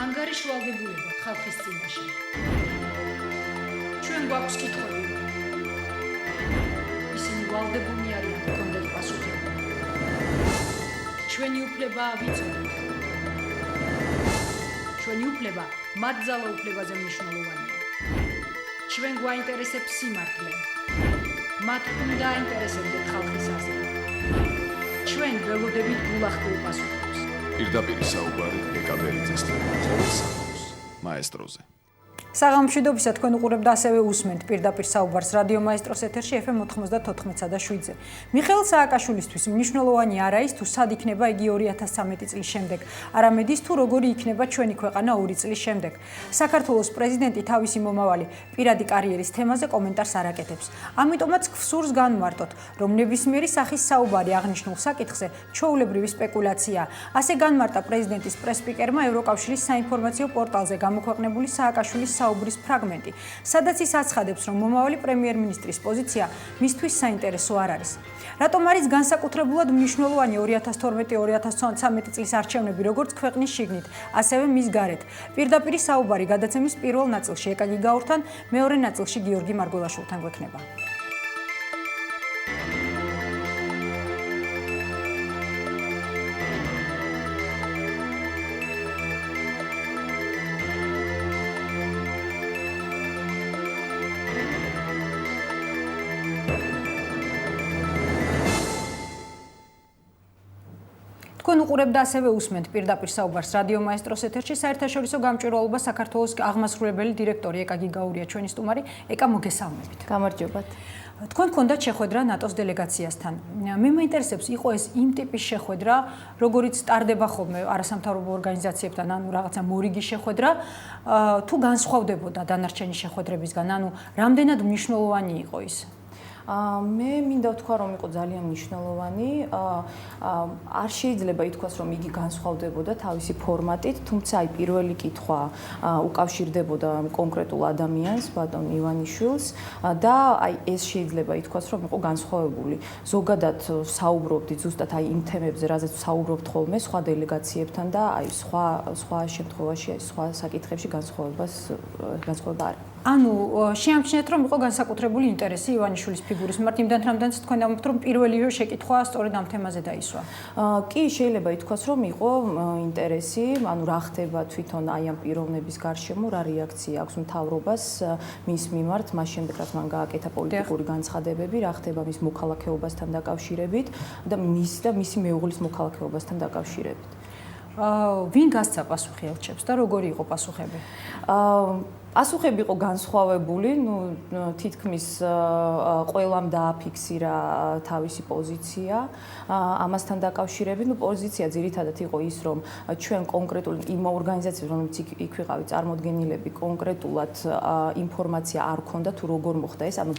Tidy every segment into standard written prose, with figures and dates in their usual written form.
ანგარიშვალდებულება ხალხის წინაშე. ჩვენ გვაქვს კითხვები. ისინი ვალდებულნი არიან გქონდეთ პასუხები. ჩვენი უფლებაა ვიცოდეთ. ჩვენი უფლება მათ ძალაუფლებაზე მნიშვნელოვანია. ჩვენ გვაინტერესებს სიმართლე. მათ უნდა აინტერესებდეთ ხალხის აზრი. ჩვენ ველოდებით გულახდილ პასუხებს. პირდაპირ საუბარი ეკაბერიძესთან მაესტროზე. საღამოშვიდობისა თქვენ უყურებთ ასევე უსმენთ პირდაპირ საუბარს რადიო მაესტროს ეთერში FM 94.7-ზე. მიხეილ სააკაშვილისთვის მნიშვნელოვანი არა ის თუ სად იქნება იგი 2013 წლის შემდეგ, არამედ ის თუ როგორი იქნება ჩვენი ქვეყანა 2 წლის შემდეგ. საქართველოს პრეზიდენტი თავისი მომავალი პირადი კარიერის თემაზე კომენტარს არ აკეთებს. ამიტომაც გვსურს განმარტოთ, რომ ნებისმიერი სახის საუბარი აღნიშნულ საკითხზე ჩვეულებრივი სპეკულაციაა. ასე განმარტა პრეზიდენტის პრესსპიკერმა ევროკავშირის საინფორმაციო პორტალზე გამოქვეყნებული სააკაშვილის საუბრის ფრაგმენტი, სადაც ის აცხადებს, რომ მომავალი პრემიერ-მინისტრის პოზიცია მისთვის საინტერესო არ არის. რატომ არის განსაკუთრებულად მნიშვნელოვანი 2012-2013 წლის არჩევნები როგორც ქვეყნის შიგნით, ასევე მის გარეთ. პირდაპირი საუბარი გადაცემის პირველ ნაწილში ეკაგი გაურთან, მეორე ნაწილში გიორგი მარგველაშვილთან გვექნება. თქვენ უყურებთ ასევე უსმენთ პირდაპირ საუბარს რადიო მაესტროს ეთერში. საერთაშორისო გამჭვირვალობა საქართველოს აღმასრულებელი დირექტორი ეკაგი გაურია ჩვენი სტუმარი. ეკა, მოგესალმებით. გამარჯობათ. თქვენ გქონდათ შეხვედრა ნატოს დელეგაციასთან. მე მაინტერესებს, იყო ეს იმ ტიპის შეხვედრა, როგორიც ტარდება ხოლმე არასამთავრობო ორგანიზაციებთან, ანუ რაღაცა მორიგი შეხვედრა, თუ განსხვავდებოდა დანარჩენი შეხვედრებისგან, ანუ რამდენად მნიშვნელოვანი იყო ის? მე მინდა ვთქვა, რომ იყო ძალიან მნიშვნელოვანი. არ შეიძლება ითქვას, რომ იგი განსხვავდებოდა თავისი ფორმატით, თუმცა აი პირველი კითხვა უკავშირდებოდა კონკრეტულ ადამიანს, ბატონ ივანიშვილს და აი ეს შეიძლება ითქვას, რომ იყო განსხვავებული. ზოგადად საუბრობდით ზუსტად აი იმ თემებზე, რაზეც საუბრობთ ხოლმე სხვა დელეგაციებთან და აი სხვა შემთხვევაში, აი სხვა საკითხებში განსხვავება არ. ანუ შეამჩნიეთ, რომ იყო განსაკუთრებული ინტერესი ივანიშვილის ფიგურის მიმართ, იმდან რამდენიც თქვენ ამბობთ, რომ პირველივე შეკითხვა სწორედ ამ თემაზე დაისვა. კი, შეიძლება ითქვას, რომ იყო ინტერესი, ანუ რა ხდება თვითონ აი ამ პიროვნების გარშემო, რა რეაქცია აქვს მთავრობას მის მიმართ, მას შემდეგ რაც მან გააკეთა პოლიტიკური განცხადებები, რა ხდება მის მოქალაქეობასთან დაკავშირებით და მისი მეუღლის მოქალაქეობასთან დაკავშირებით. ვინ გასცა პასუხი ელჩებს და როგორი იყო პასუხები? პასუხები იყო განსხვავებული, თითქმის ყველამ დააფიქსირა თავისი პოზიცია ამასთან დაკავშირებით. პოზიცია ძირითადად იყო ის, რომ ჩვენ კონკრეტულ იმ ორგანიზაციებს, რომლებიც იქ ვიყავით წარმოდგენილები, კონკრეტულად ინფორმაცია არ ქონდა თუ როგორ მოხდა ეს, ანუ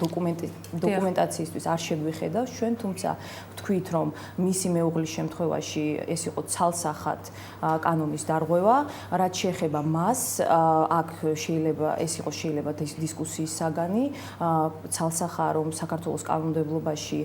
დოკუმენტაციისთვის არ შეგვიხედავს ჩვენ, თუმცა ვთქვით, რომ მისი მეუღლის შემთხვევაში ეს იყო ცალსახად კანონის დარღვევა, რაც შეეხება მას, აქ ეს იყო შეიძლება დისკუსიის საგანი, ცალსახაა, რომ საქართველოს კანონმდებლობაში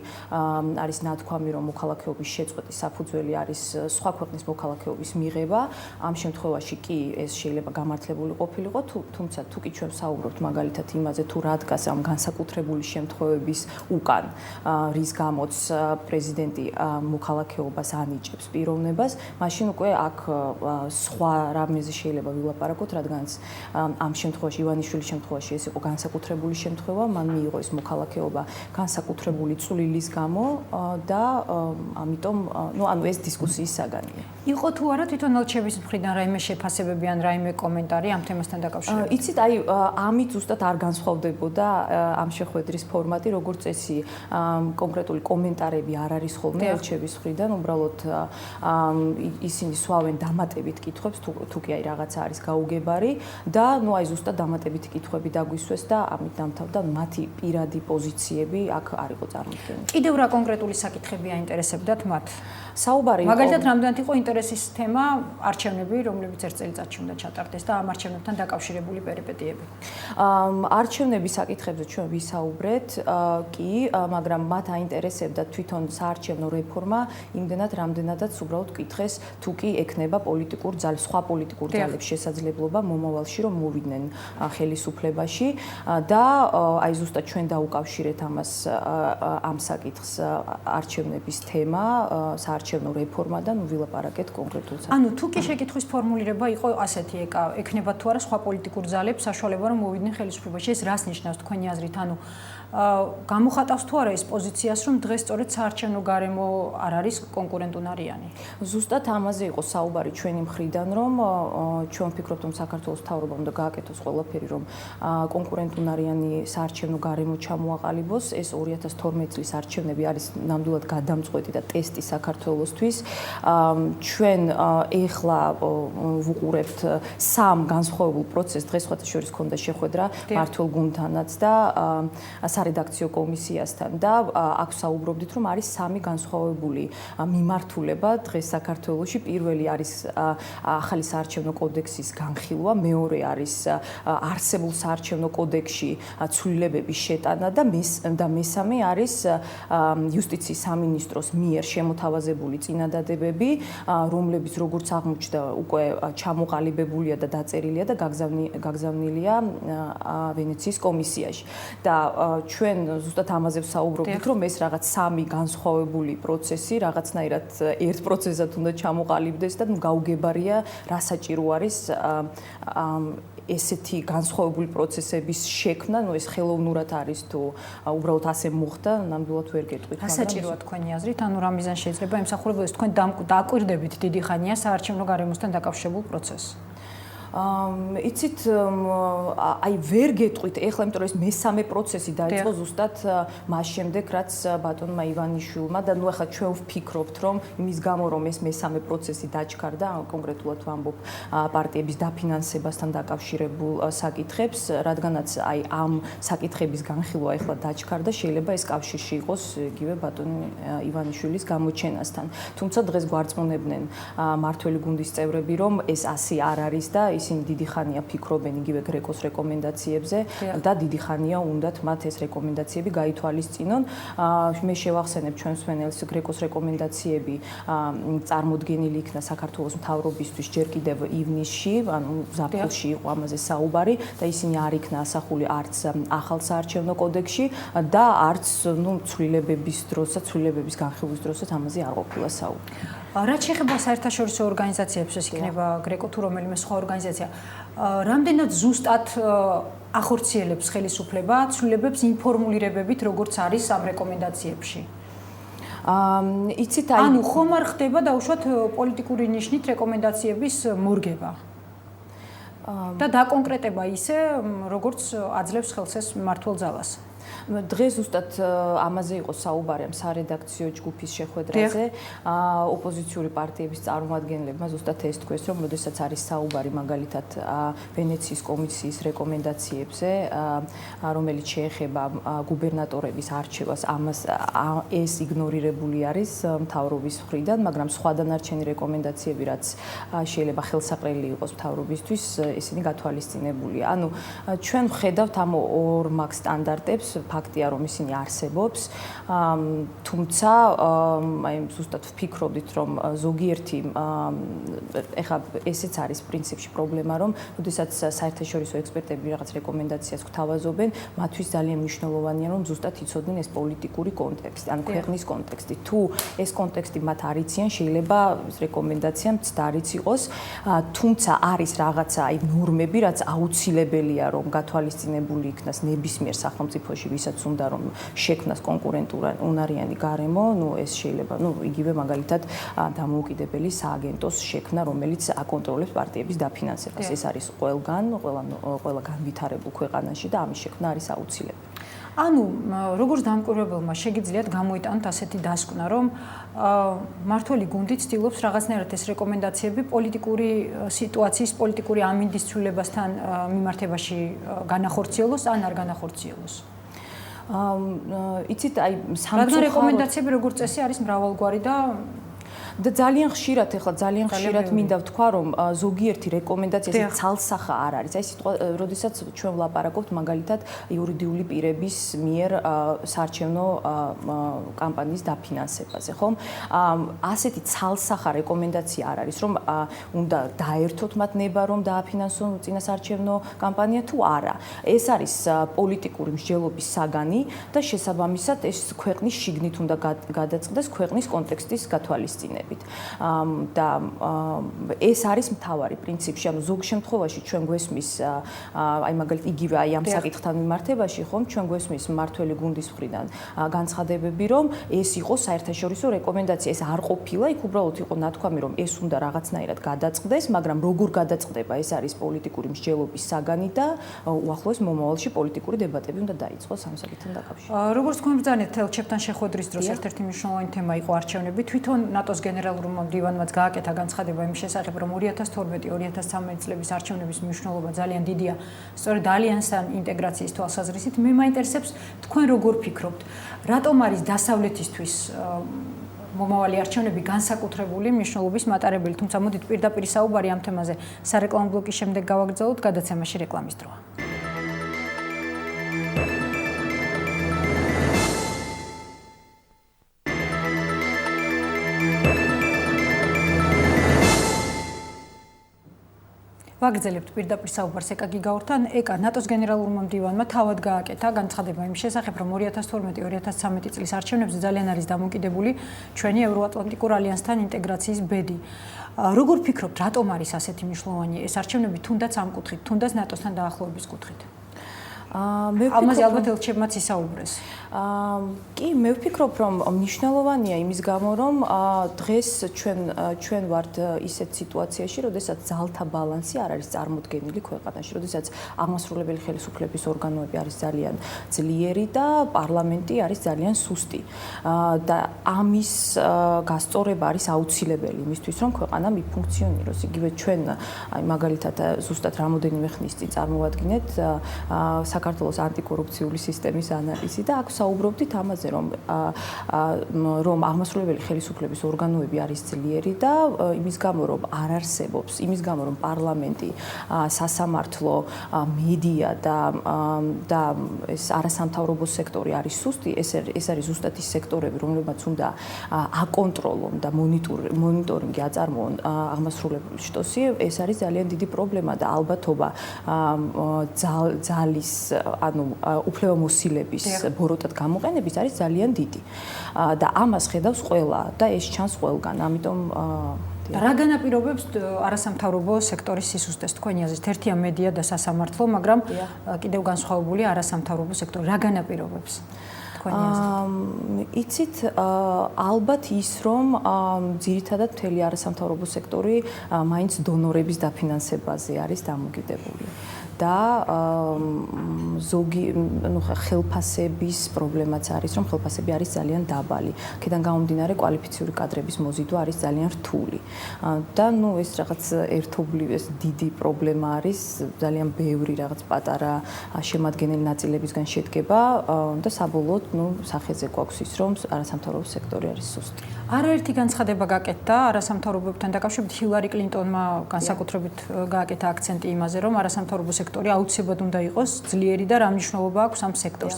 არის ნათქვამი, რომ მოქალაქეობის შეწყვეტის საფუძველი არის სხვა ქვეყნის მოქალაქეობის მიღება. ამ შემთხვევაში კი ეს შეიძლება გამართლებული ყოფილიყო, თუმცა თუ კი ჩვენ საუბრობთ მაგალითად იმაზე, თუ რა დგას ამ განსაკუთრებული შემთხვევების უკან, რის გამოც პრეზიდენტი მოქალაქეობას ანიჭებს პიროვნებას, მაშინ უკვე აქ სხვა რამეზე შეიძლება ვილაპარაკოთ, რადგანაც ამ შემთხვევაში ივანიშვილის შემთხვევაში ეს იყო განსაკუთრებული შემთხვევა, მან მიიღო ეს მოქალაქეობა განსაკუთრებული წვლილის გამო და ამიტომ, ანუ ეს დისკუსიის საგანია. იყო თუ არა თვითონ ელჩების მხრიდან რაიმე შეფასებები ან რაიმე კომენტარი ამ თემასთან დაკავშირებით? იცით, აი ამით ზუსტად არ განსხვავდებოდა ამ შეხვედრის ფორმატი, როგორც წესი, კონკრეტული კომენტარები არ არის ხოლმე ელჩების მხრიდან, უბრალოდ ისინი სვავენ დამატებით კითხვებს, თუ კი აი რაღაცა არის გაუგებარი და აი ზუსტად დამატებითი კითხვები დაგვისვეს და ამით დამთავრდა მათი პირადი პოზიციები აქ არ იყო წარმოქმნილი. კიდევ რა კონკრეტული საკითხები აინტერესებდათ მათ? საუბარი იყო მაგალითად, რამდენად იყო ინტერესის თემა არჩევნები, რომლებიც ერთ წელიწადში უნდა ჩატარდეს და ამ არჩევნებთან დაკავშირებული პერიპეტიები? არჩევნების საკითხებზე ჩვენ ვისაუბრეთ, კი, მაგრამ მათ აინტერესებდა თვითონ საარჩევნო რეფორმა, იმდენად, რამდენადაც უბრალოდ კითხეს, თუ კი ექნება სხვა პოლიტიკურ ძალებს შესაძლებლობა მომავალში რომ მოვიდნენ ხელისუფლებაში და აი ზუსტად ჩვენ დაუკავშირეთ ამას ამ საკითხს არჩევნების თემა, საარჩევნო რეფორმა და ვილაპარაკეთ კონკრეტულ საკითხს. ანუ თუ კი შეკითხვის ფორმულირება იყო ასეთი, ექნება თუ არა სხვა პოლიტიკურ ძალებს საშუალება რომ მოვიდნენ ხელისუფლებაში, ეს რას ნიშნავს თქვენი აზრით? ანუ გამოხატავს თუ არა ეს პოზიციას, რომ დღეს სწორედ საარჩევნო გარემო არ არის კონკურენტუნარიანი? ზუსტად ამაზე იყო საუბარი ჩვენი მხრიდან, რომ ჩვენ ვფიქრობთ, რომ საქართველოს მთავრობამ უნდა გააკეთოს ყველაფერი, რომ კონკურენტუნარიანი საარჩევნო გარემო ჩამოაყალიბოს. ეს 2012 წლის არჩევნები არის ნამდვილად გადამწყვეტი და ტესტი საქართველოსთვის. ჩვენ ეხლა ვუყურებთ სამ განსხვავებულ პროცესს, დღეს სხვათაშორის ქონდა შეხვედრა მმართველ გუნდთანაც და სარედაქციო კომისიასთან და აქ საუბრობდით, რომ არის სამი განსხვავებული მიმართულება დღეს საქართველოში. პირველი არის ახალი საარჩევნო კოდექსის განხილვა, მეორე არის არსებულ საარჩევნო კოდექსში ცვლილებების შეტანა და მესამე არის იუსტიციის სამინისტროს მიერ შემოთავაზებული წინადადებები, რომლებიც როგორც აღმოჩნდა უკვე ჩამოყალიბებულია და დაწერილია და გაგზავნილია ვენეციის კომისიაში. და ჩვენ ზუსტად ამაზე ვსაუბრობთ, რომ ეს რაღაც სამი განსხვავებული პროცესი რაღაცნაირად ერთ პროცესად უნდა ჩამოყალიბდეს და გაუგებარია რა საჭირო არის ესეთი განსხვავებული პროცესების შექმნა, ეს ხელოვნურად არის თუ უბრალოდ ასე მოხდა, ნამდვილად ვერ გეტყვით. რა საჭიროა თქვენი აზრით? ანუ რა მიზანი შეიძლება ემსახურებოდეს თქვენ დააკვირდებით დიდი ხანია საარჩევნო გარემოსთან დაკავშირებულ პროცესს? იცით, აი ვერ გეტყვით ეხლა, იმიტომ რომ ეს მესამე პროცესი დაიწყო ზუსტად მას შემდეგ, რაც ბატონმა ივანიშვილმა და ნუ ახლა ჩვენ ვფიქრობთ, რომ იმის გამო, რომ ეს მესამე პროცესი დაჩქარდა, კონკრეტულად ვამბობ პარტიების დაფინანსებასთან დაკავშირებულ საკითხებს, რადგანაც აი ამ საკითხების განხილვა ეხლა დაჩქარდა, შეიძლება ეს კავშირში იყოს იგივე ბატონ ივანიშვილის გამოჩენასთან. თუმცა დღეს გვარწმუნებდნენ მმართველი გუნდის წევრები, რომ ეს ასე არ არის და ისინი დიდი ხანია ფიქრობენ იგივე გრეკოს რეკომენდაციებზე და დიდი ხანია უნდათ მათ ეს რეკომენდაციები გაითვალისწინონ. მე შევახსენებ ჩვენს მსმენელს გრეკოს რეკომენდაციები წარმოდგენილი იქნა საქართველოს მთავრობისთვის ჯერ კიდევ ივნისში, ანუ ზაფხულში იყო ამაზე საუბარი და ისინი არ იქნა ასახული არც ახალ საარჩევნო კოდექსში და არც ცვლილებების დროსაც, ცვლილებების განხილვის დროსაც ამაზე არ ყოფილა საუბარი. რაც შეეხება საერთაშორისო ორგანიზაციებს, ეს იქნება გრეკო თუ რომელიმე სხვა ორგანიზაცია, რამდენად ზუსტად ახორციელებს ხელისუფლება ცვლილებებს ინფორმულირებებით, როგორც არის ამ რეკომენდაციებში? იცით, ანუ ხომ არ ხდება დაუშვათ პოლიტიკური ნიშნით რეკომენდაციების მორგება და დაკონკრეტება ისე, როგორც აძლევს ხელს ეს მმართველ ძალას. დღეს ზუსტად ამაზე იყო საუბარი ამ სარედაქციო ჯგუფის შეხვედრაზე. ოპოზიციური პარტიების წარმომადგენლებმა ზუსტად ეს თქვეს, რომ როდესაც არის საუბარი მაგალითად ვენეციის კომისიის რეკომენდაციებზე, რომელიც შეეხება გუბერნატორების არჩევას, ეს იგნორირებული არის მთავრობის მხრიდან, მაგრამ სხვა დანარჩენი რეკომენდაციები, რაც შეიძლება ხელსაყრელი იყოს მთავრობისთვის, ისინი გათვალისწინებულია. ანუ ჩვენ ვხედავთ ამ ორ მაგ სტანდარტებს, ფაქტია, რომ ისინი არსებობს, თუმცა აი ზუსტად ვფიქრობდით, რომ ზოგიერთი ეხლა ესეც არის პრინციპში პრობლემა, რომ როდესაც საერთაშორისო ექსპერტები რაღაც რეკომენდაციას გვთავაზობენ, მათთვის ძალიან მნიშვნელოვანია, რომ ზუსტად იცოდნენ ეს პოლიტიკური კონტექსტი, ანუ ქვეყნის კონტექსტი. თუ ეს კონტექსტი მათ არ იციან, შეიძლება რეკომენდაცია მცდარიც იყოს, თუმცა არის რაღაცა აი ნორმები, რაც აუცილებელია, რომ გათვალისწინებული იქნას ნებისმიერ სახელმწიფოში, ვისაც უნდა რომ შექმნას კონკურენტუნარიანი გარემო, ეს შეიძლება, იგივე მაგალითად დამოუკიდებელი სააგენტოს შექმნა, რომელიც აკონტროლებს პარტიების დაფინანსებას. ეს არის ყველა განვითარებულ ქვეყანაში და ამის შექმნა არის აუცილებელი. ანუ როგორც დამკვირვებელმა შეგიძლიათ გამოიტანოთ ასეთი დასკვნა, რომ მართველი გუნდი ცდილობს რაღაცნაირად ეს რეკომენდაციები პოლიტიკური სიტუაციის, პოლიტიკური ამინდის ცვლილებასთან მიმართებაში განახორციელოს ან არ განახორციელოს. იცით, აი რადგან რეკომენდაციები როგორც წესი არის მრავალგვარი და ძალიან ხშირად მინდა ვთქვა, რომ ზოგიერთი რეკომენდაცია ეს ცალსახა არ არის. აი სიტყვა, როდესაც ჩვენ ვლაპარაკობთ მაგალითად იურიდიული პირების მიერ საარჩევნო კამპანიის დაფინანსებაზე, ხომ? ასეთი ცალსახა რეკომენდაცია არ არის, რომ უნდა დაერთოთ მათ ნება, რომ დააფინანსონ წინასაარჩევნო კამპანია თუ არა. ეს არის პოლიტიკური მსჯელობის საგანი და შესაბამისად ეს ქვეყნის შიგნით უნდა გადაწყდეს ქვეყნის კონტექსტის გათვალისწინებით. და ეს არის მთავარი პრინციპი, ანუ ზოგ შემთხვევაში ჩვენ გვესმის აი მაგალითად იგივე აი ამ საკითხთან მიმართებაში, ხომ, ჩვენ გვესმის მმართველი გუნდის მხრიდან განცხადებები, რომ ეს იყო საერთაშორისო რეკომენდაცია, ეს არ ყოფილა, იქ უბრალოდ იყო ნათქვამი, რომ ეს უნდა რაღაცნაირად გადაწყდეს, მაგრამ როგორ გადაწყდება, ეს არის პოლიტიკური მსჯელობის საგანი და უახლოეს მომავალში პოლიტიკური დებატები უნდა დაიწყოს ამ საკითხთან დაკავშირებით. როგორც თქვენ ბრძანეთ ელჩებთან შეხვედრის დროს ერთ-ერთი მნიშვნელოვანი თემა იყო არჩევნები. თვითონ ნატოს გენერალურმა მდივანმაც გააკეთა განცხადება იმ შესახებ, რომ 2012-2013 წლების არჩევნების მნიშვნელობა ძალიან დიდია, სწორედ ალიანსთან ინტეგრაციის თვალსაზრისით. მე მაინტერესებს თქვენ როგორ ფიქრობთ, რატომ არის დასავლეთისთვის მომავალი არჩევნები განსაკუთრებული მნიშვნელობის მატარებელი, თუმცა მოდით პირდაპირ საუბარი ამ თემაზე სარეკლამო ბლოკის შემდეგ გავაგრძელოთ, გადაცემაში რეკლამის დროა. ვაგრძელებთ პირდაპირ საუბარს ეკა გიგაურთან. ეკა ნატოს გენერალურმა მდივანმა თავად გააკეთა განცხადება იმ შესახებ, რომ 2012-2013 წლის არჩევნებზე ძალიან არის დამოკიდებული ჩვენი ევროატლანტიკურ ალიანსთან ინტეგრაციის ბედი. როგორ ფიქრობთ, რატომ არის ასეთი მნიშვნელოვანი ეს არჩევნები, თუნდაც ამ კუთხით, თუნდაც ნატოსთან დაახლოების კუთხით? ამაზე ალბათ ელჩებმაც ისაუბრეს. კი, მე ვფიქრობ, რომ მნიშვნელოვანია იმის გამო, რომ დღეს ჩვენ ვართ ისეთ სიტუაციაში, როდესაც ძალთა ბალანსი არ არის წარმოდგენილი ქვეყანაში, როდესაც აღმასრულებელი ხელისუფლების ორგანოები არის ძალიან ძლიერი და პარლამენტი არის ძალიან სუსტი. და ამის გასწორება არის აუცილებელი იმისთვის, რომ ქვეყანა მიფუნქციონიროს. იგივე ჩვენ, აი მაგალითად, ზუსტად რამოდენიმე ხნის წინ წარმოვადგინეთ საქართველოს ანტიკორუფციული სისტემის ანალიზი და აქ საუბრობდით ამაზე, რომ აღმასრულებელი ხელისუფლების ორგანოები არის ძლიერი და იმის გამო, რომ არ არსებობს, იმის გამო, რომ პარლამენტი, სასამართლო, მედია და ეს არასამთავრობო სექტორი არის სუსტი, ეს არის ზუსტად ის სექტორები, რომლებმაც უნდა აკონტროლონ და მონიტორინგი აწარმოონ აღმასრულებლის შტოსი, ეს არის ძალიან დიდი პრობლემა და ალბათობა ძალის ანუ უფლებამოსილების ბოროტად გამოყენების არის ძალიან დიდი. და ამას ხედავს ყველა და ეს ჩანს ყველგან. ამიტომ რა განაპირობებს არასამთავრობო სექტორის სისუსტეს თქვენი აზრით? ერთია მედია და სასამართლო, მაგრამ კიდევ განსხვავებული არასამთავრობო სექტორი. რა განაპირობებს? იცით, ალბათ ის, რომ ძირითადად მთელი არასამთავრობო სექტორი მაინც დონორების დაფინანსებაზე არის დამოკიდებული. და ზოგი ხელფასების პრობლემაც არის, რომ ხელფასები არის ძალიან დაბალი. აქედან გამომდინარე კვალიფიციური კადრების მოზიდვა არის ძალიან რთული. და ეს რაღაც ერთობლივ ეს დიდი პრობლემა არის, ძალიან ბევრი რაღაც პატარა შემადგენელი ნაწილებისგან შედგება და საბოლოოდ სახეზე გვაქვს ის, რომ არასამთავრობო სექტორი არის სუსტი. არაერთი განცხადება გაკეთდა არასამთავრობოებთან დაკავშირებით. ჰილარი კლინტონმა განსაკუთრებით გააკეთა აქცენტი იმაზე, რომ არასამთავრობო სექტორი აუცილებლად უნდა იყოს ძლიერი და რა მნიშვნელობა აქვს ამ სექტორს.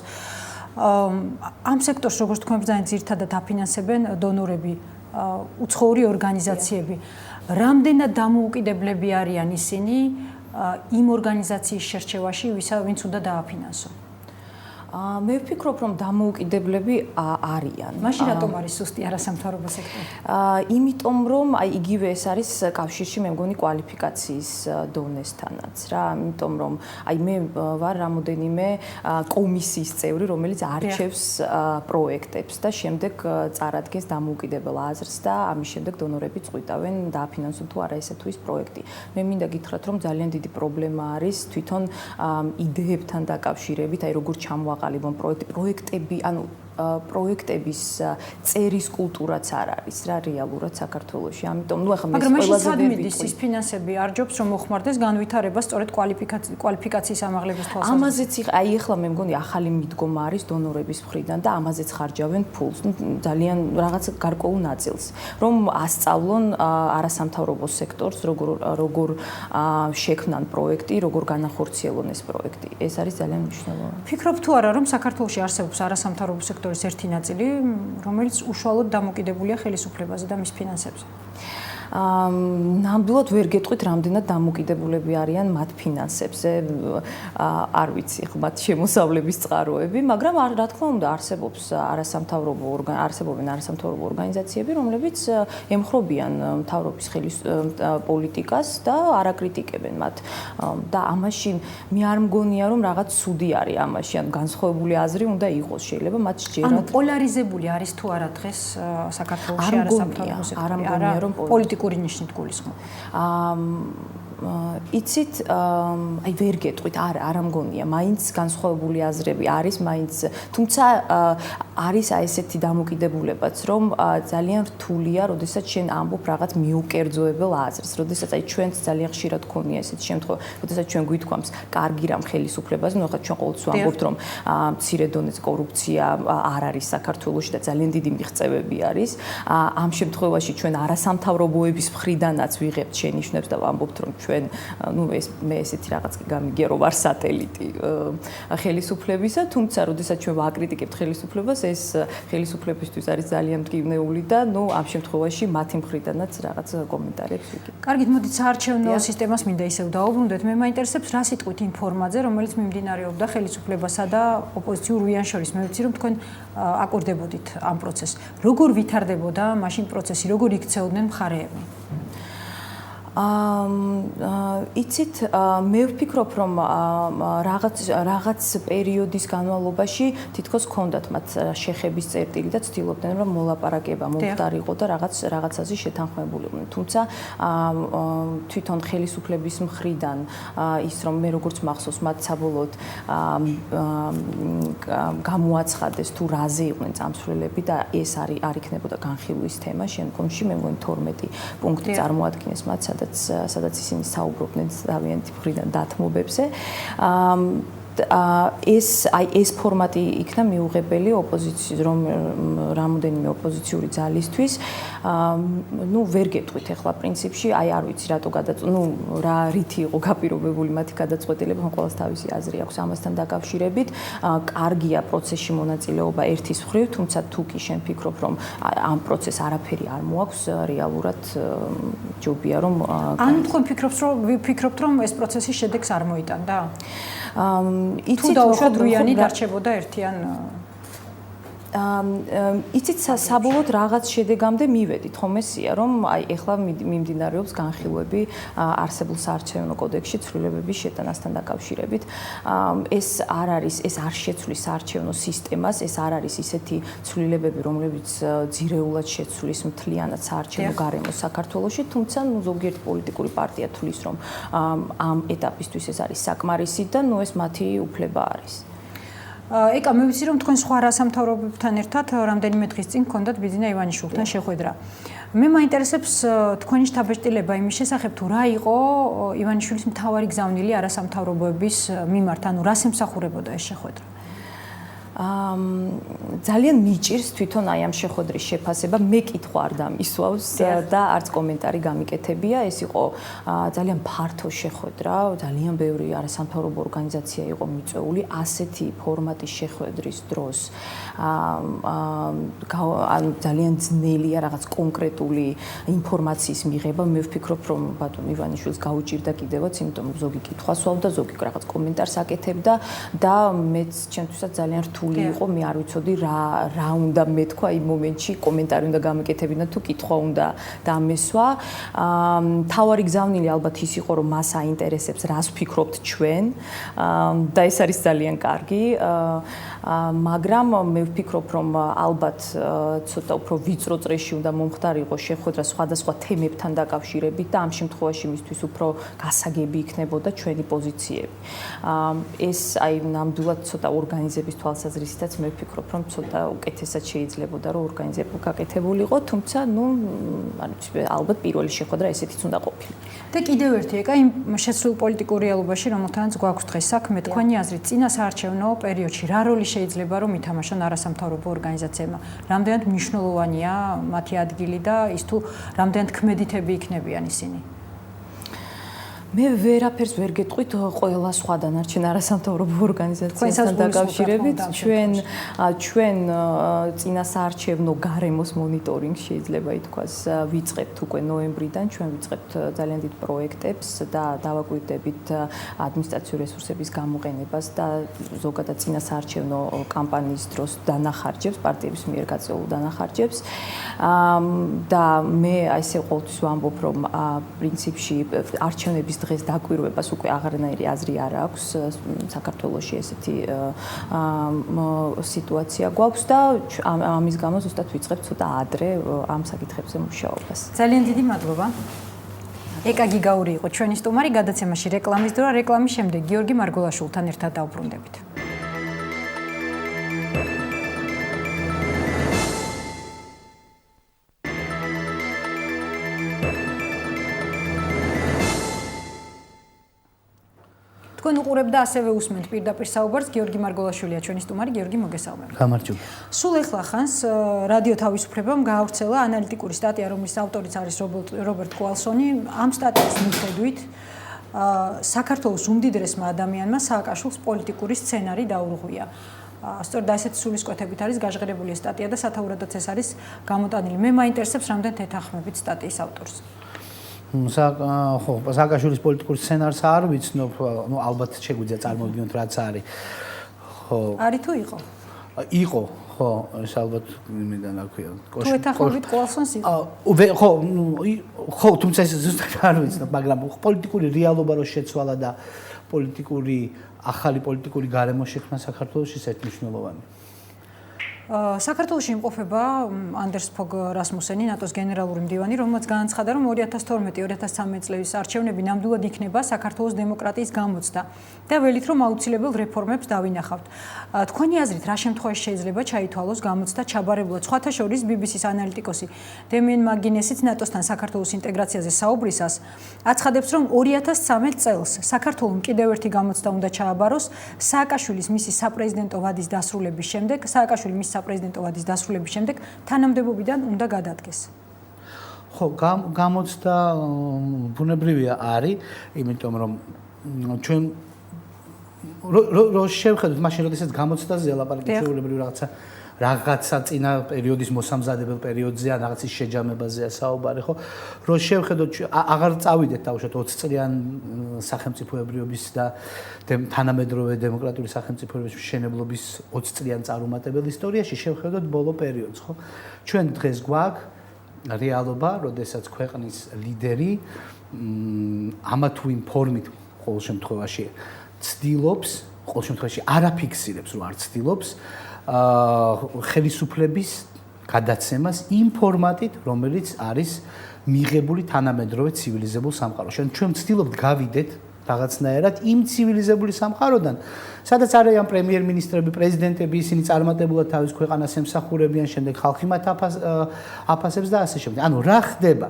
ამ სექტორს, როგორც თქვენ ბრძანეთ, ძირითადად აფინანსებენ დონორები, უცხოური ორგანიზაციები. რამდენად დამოუკიდებლები არიან ისინი იმ ორგანიზაციის შერჩევაში, ვინც უნდა დააფინანსონ? მე ვფიქრობ, რომ დამოუკიდებლები არიან. მაშინ რატომ არის სუსტი არასამთავრობო სექტორი? იმიტომ რომ იგივე ეს არის კავშირში მე მგონი კვალიფიკაციის დონესთანაც რა, იმიტომ რომ მე ვარ რამოდენიმე კომისიის წევრი, რომელიც არჩევს პროექტებს და შემდეგ წარადგენს დამოუკიდებელ აზრს და ამის შემდეგ დონორები წყვიტავენ დააფინანსონ თუ არა ესე თუ ის პროექტი. მე მინდა გითხრათ, რომ ძალიან დიდი პრობლემა არის თვითონ იდეებთან დაკავშირებით, როგორ ჩამოაყალიბოთ მაღალი პროექტები, ანუ პროექტების წერის კულტურაც არ არის რა რეალურად საქართველოში. ამიტომ ნუ ახლა მე ყველაზე ვერ მიდის ის ფინანსები არ ჯობს რომ მოხმარდეს განვითარება სწორედ კვალიფიკაციის ამაღლების თვალსაზრისით. ამაზეც აი ახლა მე მგონი ახალი მიდგომა არის დონორების მხრიდან და ამაზეც ხარჯავენ ფულს, ძალიან რაღაც გარკვეულ ნაწილს, რომ ასწავლონ არასამთავრობო სექტორს, როგორ შექმნან პროექტი, როგორ განახორციელონ ეს პროექტი. ეს არის ძალიან მნიშვნელოვანი. ფიქრობ თუ არა რომ საქართველოში არსებობს არასამთავრობო სექტორის ერთი ნაწილი, რომელიც უშუალოდ დამოკიდებულია ხელისუფლებაზე და მის ფინანსებზე? ნამდვილად ვერ გეტყვით რამდენად დამოკიდებულები არიან მათ ფინანსებზე, არ ვიცი მათ შემოსავლების წყაროები, მაგრამ რა თქმა უნდა არსებობენ არასამთავრობო ორგანიზაციები, რომლებიც ემხრობიან მთავრობის პოლიტიკას და არ აკრიტიკებენ მათ. და ამაში მე არ მგონია რომ რაღაც ცუდი არის ამაში, ან განსხვავებული აზრი უნდა იყოს, შეიძლება მათ სჯერათ. ანუ პოლარიზებული არის თუ არა დღეს საქართველოში არასამთავრობო სექტორი, არა პოლიტიკური ნიშნით გულისხმობ. იცით, აი ვერ გეტყვით, არ მგონია, მაინც განსხვავებული აზრები არის, მაინც, თუმცა არის აი ესეთი დამოკიდებულებაც, რომ ძალიან რთულია, როდესაც შენ ამბობ რაღაც მიუკერძოებელ აზრს, როდესაც აი ჩვენც ძალიან ხშირად გქონია ესეთი შემთხვევა, როდესაც ჩვენ გვითქვამს, კარგი რამ ხელისუფლებას, ნუ ახლა ჩვენ ყოველთვის ვამბობთ, რომ მცირე დონეზე კორუფცია არ არის საქართველოში და ძალიან დიდი მიღწევები არის. ამ შემთხვევაში ჩვენ არასამთავრობოების მხრიდანაც ვიღებთ შენიშვნებს და ვამბობთ, რომ ნუ მე ესეთი რაღაც გამიგია რომ ვარ სატელიტი ხელისუფლებისა, თუმცა როდესაც ჩვენ ვაკრიტიკებთ ხელისუფლებას, ეს ხელისუფლებისთვის არის ძალიან მტკივნეული და ნუ ამ შემთხვევაში მათი მხრიდანაც რაღაც კომენტარებს ვიგებ. კარგით, მოდით საარჩევნო სისტემას მინდა ისევ დავუბრუნდეთ. მე მაინტერესებს რა სიტყვით იმ ფორმატზე, რომელიც მიმდინარეობდა ხელისუფლებასა და ოპოზიციურ ვიან შორის. მე ვიცი რომ თქვენ აკვირდებოდით ამ პროცესს. როგორ ვითარდებოდა მაშინ პროცესი, როგორ იქცეოდნენ მხარეები? იცით, მე ვფიქრობ, რომ რაღაც პერიოდის განმავლობაში თითქოს ჰქონდათ მათ შეხების წერტილი და ცდილობდნენ, რომ მოლაპარაკება მომხდარიყო და რაღაცაზე შეთანხმებულიყვნენ. თუმცა თვითონ ხელისუფლების მხრიდან ის რომ მე როგორც მახსოვს, მათ საბოლოოდ გამოაცხადეს თუ რაზე იყვნენ წამსვლელები და ეს არ იქნებოდა განხილვის თემა შემდგომში, მე მგონი 12 პუნქტი წარმოადგენს მათ, სადაც ისინი საუბრობდნენ თავიანთი მხრიდან დათმობებზე. ეს ფორმატი იქნა მიუღებელი ოპოზიციის, რომ რამოდენიმე ოპოზიციური ძალისთვის, ნუ ვერ გეტყვით ახლა პრინციპში, აი არ ვიცი რატო რა რითი იყო გაპირობებული მათი გადაწყვეტილება, ხომ ყველას თავისი აზრი აქვს ამასთან დაკავშირებით. კარგია პროცესში მონაწილეობა ერთის მხრივ, თუმცა თუ კი შენ ფიქრობ, რომ ამ პროცესს არაფერი არ მოაქვს, რეალურად ჯობია რომ ან თქვენ ვფიქრობთ, რომ ეს პროცესი შედეგს არ მოიტანდა? იცით დაუშვათ რუიანი დარჩებოდა ერთიან იცით საბოლოოდ რაღაც შედეგამდე მივედით, ხომ ესია, რომ აი ეხლა მიმდინარეობს განხილვები არსებულ საარჩევნო კოდექსში ცვლილებების შეტანასთან დაკავშირებით. ეს არ შეცვლის საარჩევნო სისტემას, ეს არ არის ისეთი ცვლილებები, რომლებიც ძირეულად შეცვლის მთლიანად საარჩევნო გარემოს საქართველოში, თუმცა ზოგიერთი პოლიტიკური პარტია თვლის, რომ ამ ეტაპისთვის ეს არის საკმარისი და ეს მათი უფლება არის. ეკა, მე ვიცი რომ თქვენ სხვა რასამთავრობებთან ერთად რამდენიმე დღის წინ გქონდათ ბიძინა ივანიშვილთან შეხვედრა. მე მაინტერესებს თქვენი შთაბეჭდილება იმის შესახებ, თუ რა იყო ივანიშვილის მთავარი გზავნილი არასამთავრობოების მიმართ, ანუ რას ემსახურებოდა ეს შეხვედრა? ძალიან მიჭირს თვითონ აი ამ შეხვედრის შეფასება, მე კითხვა არ დამისვავს და არც კომენტარი გამიკეთებია. ეს იყო ძალიან ფართო შეხვედრა, ძალიან ბევრი არასამთავრობო ორგანიზაცია იყო მიწვეული, ასეთი ფორმატის შეხვედრის დროს ძალიან ძნელია რაღაც კონკრეტული ინფორმაციის მიღება. მე ვფიქრობ, რომ ბატონ ივანიშვილს გაუჭირდა კიდევაც, იმიტომ რომ ზოგი კითხვას ვსვავდა, ზოგი რაღაც კომენტარს აკეთებდა და მეც ჩემთვისაც ძალიან რთული იყო, მე არ ვიცოდი რა უნდა მეთქვა იმ მომენტში, კომენტარი უნდა გამეკეთებინა თუ კითხვა უნდა დამესვა. თავარი გზავნილი ალბათ ის იყო, რომ მას აინტერესებს, რას ვფიქრობთ ჩვენ და ეს არის ძალიან კარგი. მაგრამ მე ვფიქრობ, რომ ალბათ ცოტა უფრო ვიწრო წრეში უნდა მომხდარიყო შეხვედრა სხვადასხვა თემებთან დაკავშირებით და ამ შემთხვევაში მისთვის უფრო გასაგები იქნებოდა ჩვენი პოზიციები. ეს აი ნამდვილად ცოტა ორგანიზების თვალსაზრისითაც მე ვფიქრობ, რომ ცოტა უკეთესად შეიძლებოდა რომ ორგანიზება გაკეთებულიყო, თუმცა ნუ ალბათ პირველი შეხვედრა ესეთიც უნდა ყოფილიყო. და კიდევ ერთი ეკა იმ შეცვლილ პოლიტიკურ რეალობაში, რომელთანაც გვაქვს დღეს საქმე, თქვენი აზრით, წინასაარჩევნო პერიოდში რა როლი შეიძლება რომ ითამაშონ არასამთავრობო ორგანიზაციებმა? რამდენად მნიშვნელოვანია მათი ადგილი და ის თუ რამდენად ქმედითები იქნებიან ისინი? მე ვერაფერს ვერ გეტყვით ყველა სხვა დანარჩენ არასამთავრობო ორგანიზაციასთან დაკავშირებით. ჩვენ წინასაარჩევნო გარემოს მონიტორინგს შეიძლება ითქვას ვიწყებთ უკვე ნოემბრიდან, ჩვენ ვიწყებთ ძალიან დიდ პროექტებს და დავაკვირდებით ადმინისტრაციული რესურსების გამოყენებას და ზოგადად წინასაარჩევნო კამპანიის დროს დანახარჯებს, პარტიების მიერ გაწეულ დანახარჯებს. და მე ესე ყოველთვის ვამბობ, რომ პრინციპში არჩევნების დღეს დაკვირვებას უკვე აღარანაირი აზრი არ აქვს საქართველოში ესეთი სიტუაცია გვაქვს და ამის გამო ზუსტად ვიწყებთ ცოტა ადრე ამ საკითხებზე მუშაობას. ძალიან დიდი მადლობა. ეკა გიგაური იყო ჩვენი სტუმარი გადაცემაში რეკლამის დრო, რეკლამის შემდეგ გიორგი მარგოლაშვილთან ერთად დავბრუნდებით. თქვენ უყურებთ და ასევე უსმენთ პირდაპირ საუბარს. გიორგი მარგოლაშვილია ჩვენი სტუმარი. გიორგი, მოგესალმებით. გამარჯობა. სულ ეხლა ხანს რადიო თავისუფლებამ გაავრცელა ანალიტიკური სტატია, რომლის ავტორიც არის რობერტ კუალსონი. ამ სტატიის მიხედვით საქართველოს უმდიდრესმა ადამიანმა სააკაშვილს პოლიტიკური სცენარი დაურღვია. სწორედ ასეთი სულისკვეთებით არის გაჟღერებული სტატია და სათაურადაც ეს არის გამოტანილი. მე მაინტერესებს, რამდენ თეთახმებით სტატიის ავტორს. ხო, სააკაშვილის პოლიტიკური სცენარს არ ვიცნობ, ნუ ალბათ შეგვიძლია წარმოვიდგინოთ რაც არის. ხო. არის თუ იყო? იყო, ხო, ეს ალბათ იმიდან რა ქვია. თუ ეთახმებით კუალსონს იყო? ხო, თუმცა ეს ზუსტად არ ვიცნობ, მაგრამ პოლიტიკური რეალობა რო შეცვალა და ახალი პოლიტიკური გარემო შექმნა საქართველოში, ეს მნიშვნელოვანია. საქართველოში იმყოფება ანდერს ფოგ რასმუსენი, ნატოს გენერალური მდივანი, რომელმაც განაცხადა, რომ 2012-2013 წლების არჩევნები ნამდვილად იქნება საქართველოს დემოკრატიის გამოცდა და ველით, რომ აუცილებელ რეფორმებს დავინახავთ. თქვენი აზრით, რა შემთხვევაში შეიძლება ჩაითვალოს გამოცდა ჩაბარებულად? სხვათა შორის BBC-ის ანალიტიკოსი დემიენ მაგინესიც ნატოსთან საქართველოს ინტეგრაციაზე საუბრისას აცხადებს, რომ 2013 წელს საქართველოს კიდევ ერთი გამოცდა უნდა ჩააბაროს სააკაშვილის მისი საპრეზიდენტო ვადის დასრულების შემდეგ, სააკაშვილი მის საპრეზიდენტო ვადის დასრულების შემდეგ თანამდებობიდან უნდა გადადგეს. ხო, გამოცდა ბუნებრივია არის, იმიტომ რომ ჩვენ რო შევხედოთ მაშინ, როდესაც გამოცდაზე ლაპარაკობთ, ჩვეულებრივ რაღაცა წინა პერიოდის მოსამზადებელ პერიოდზე ან რაღაცის შეჯამებაზეა საუბარი, ხო? რო შევხედოთ, აღარ წავიდეთ თავშოთ 20 წლიან სახელმწიფოებრიობის და თანამედროვე დემოკრატიული სახელმწიფოების მშენებლობის 20 წლიან წარუმატებელ ისტორიაში, შევხედოთ ბოლო პერიოდს, ხო? ჩვენ დღეს გვაქვს რეალობა, როდესაც ქვეყნის ლიდერი ამა თუ იმ ფორმით ყოველ შემთხვევაში ცდილობს, ყოველ შემთხვევაში არაფიქსირებს, რომ არ ცდილობს ხელისუფლების გადაცემას იმ ფორმატით, რომელიც არის მიღებული თანამედროვე ცივილიზებულ სამყაროში. ჩვენ ვცდილობთ გავიდეთ რაღაცნაირად იმ ცივილიზებული სამყაროდან, სადაც არიან პრემიერ-მინისტრები, პრეზიდენტები, ისინი წარმატებულად თავის ქვეყანას ემსახურებიან, შემდეგ ხალხი მათ აფასებს და ასე შემდეგ. ანუ რა ხდება?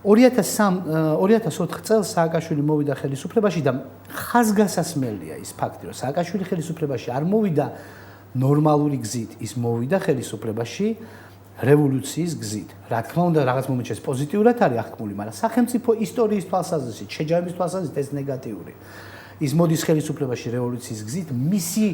2004 წელს სააკაშვილი მოვიდა ხელისუფლებაში და ხაზგასასმელია ის ფაქტი, რომ სააკაშვილი ხელისუფლებაში არ მოვიდა ნორმალური გზით, ის მოვიდა ხელისუფლებაში რევოლუციის გზით. რა თქმა უნდა, რაღაც მომენტში ეს პოზიტიურად არის აღქმული, მაგრამ სახელმწიფო ისტორიის თვალსაზრისით, შეჯამების თვალსაზრისით ეს ნეგატიური. ის მოდის ხელისუფლებაში რევოლუციის გზით, მისი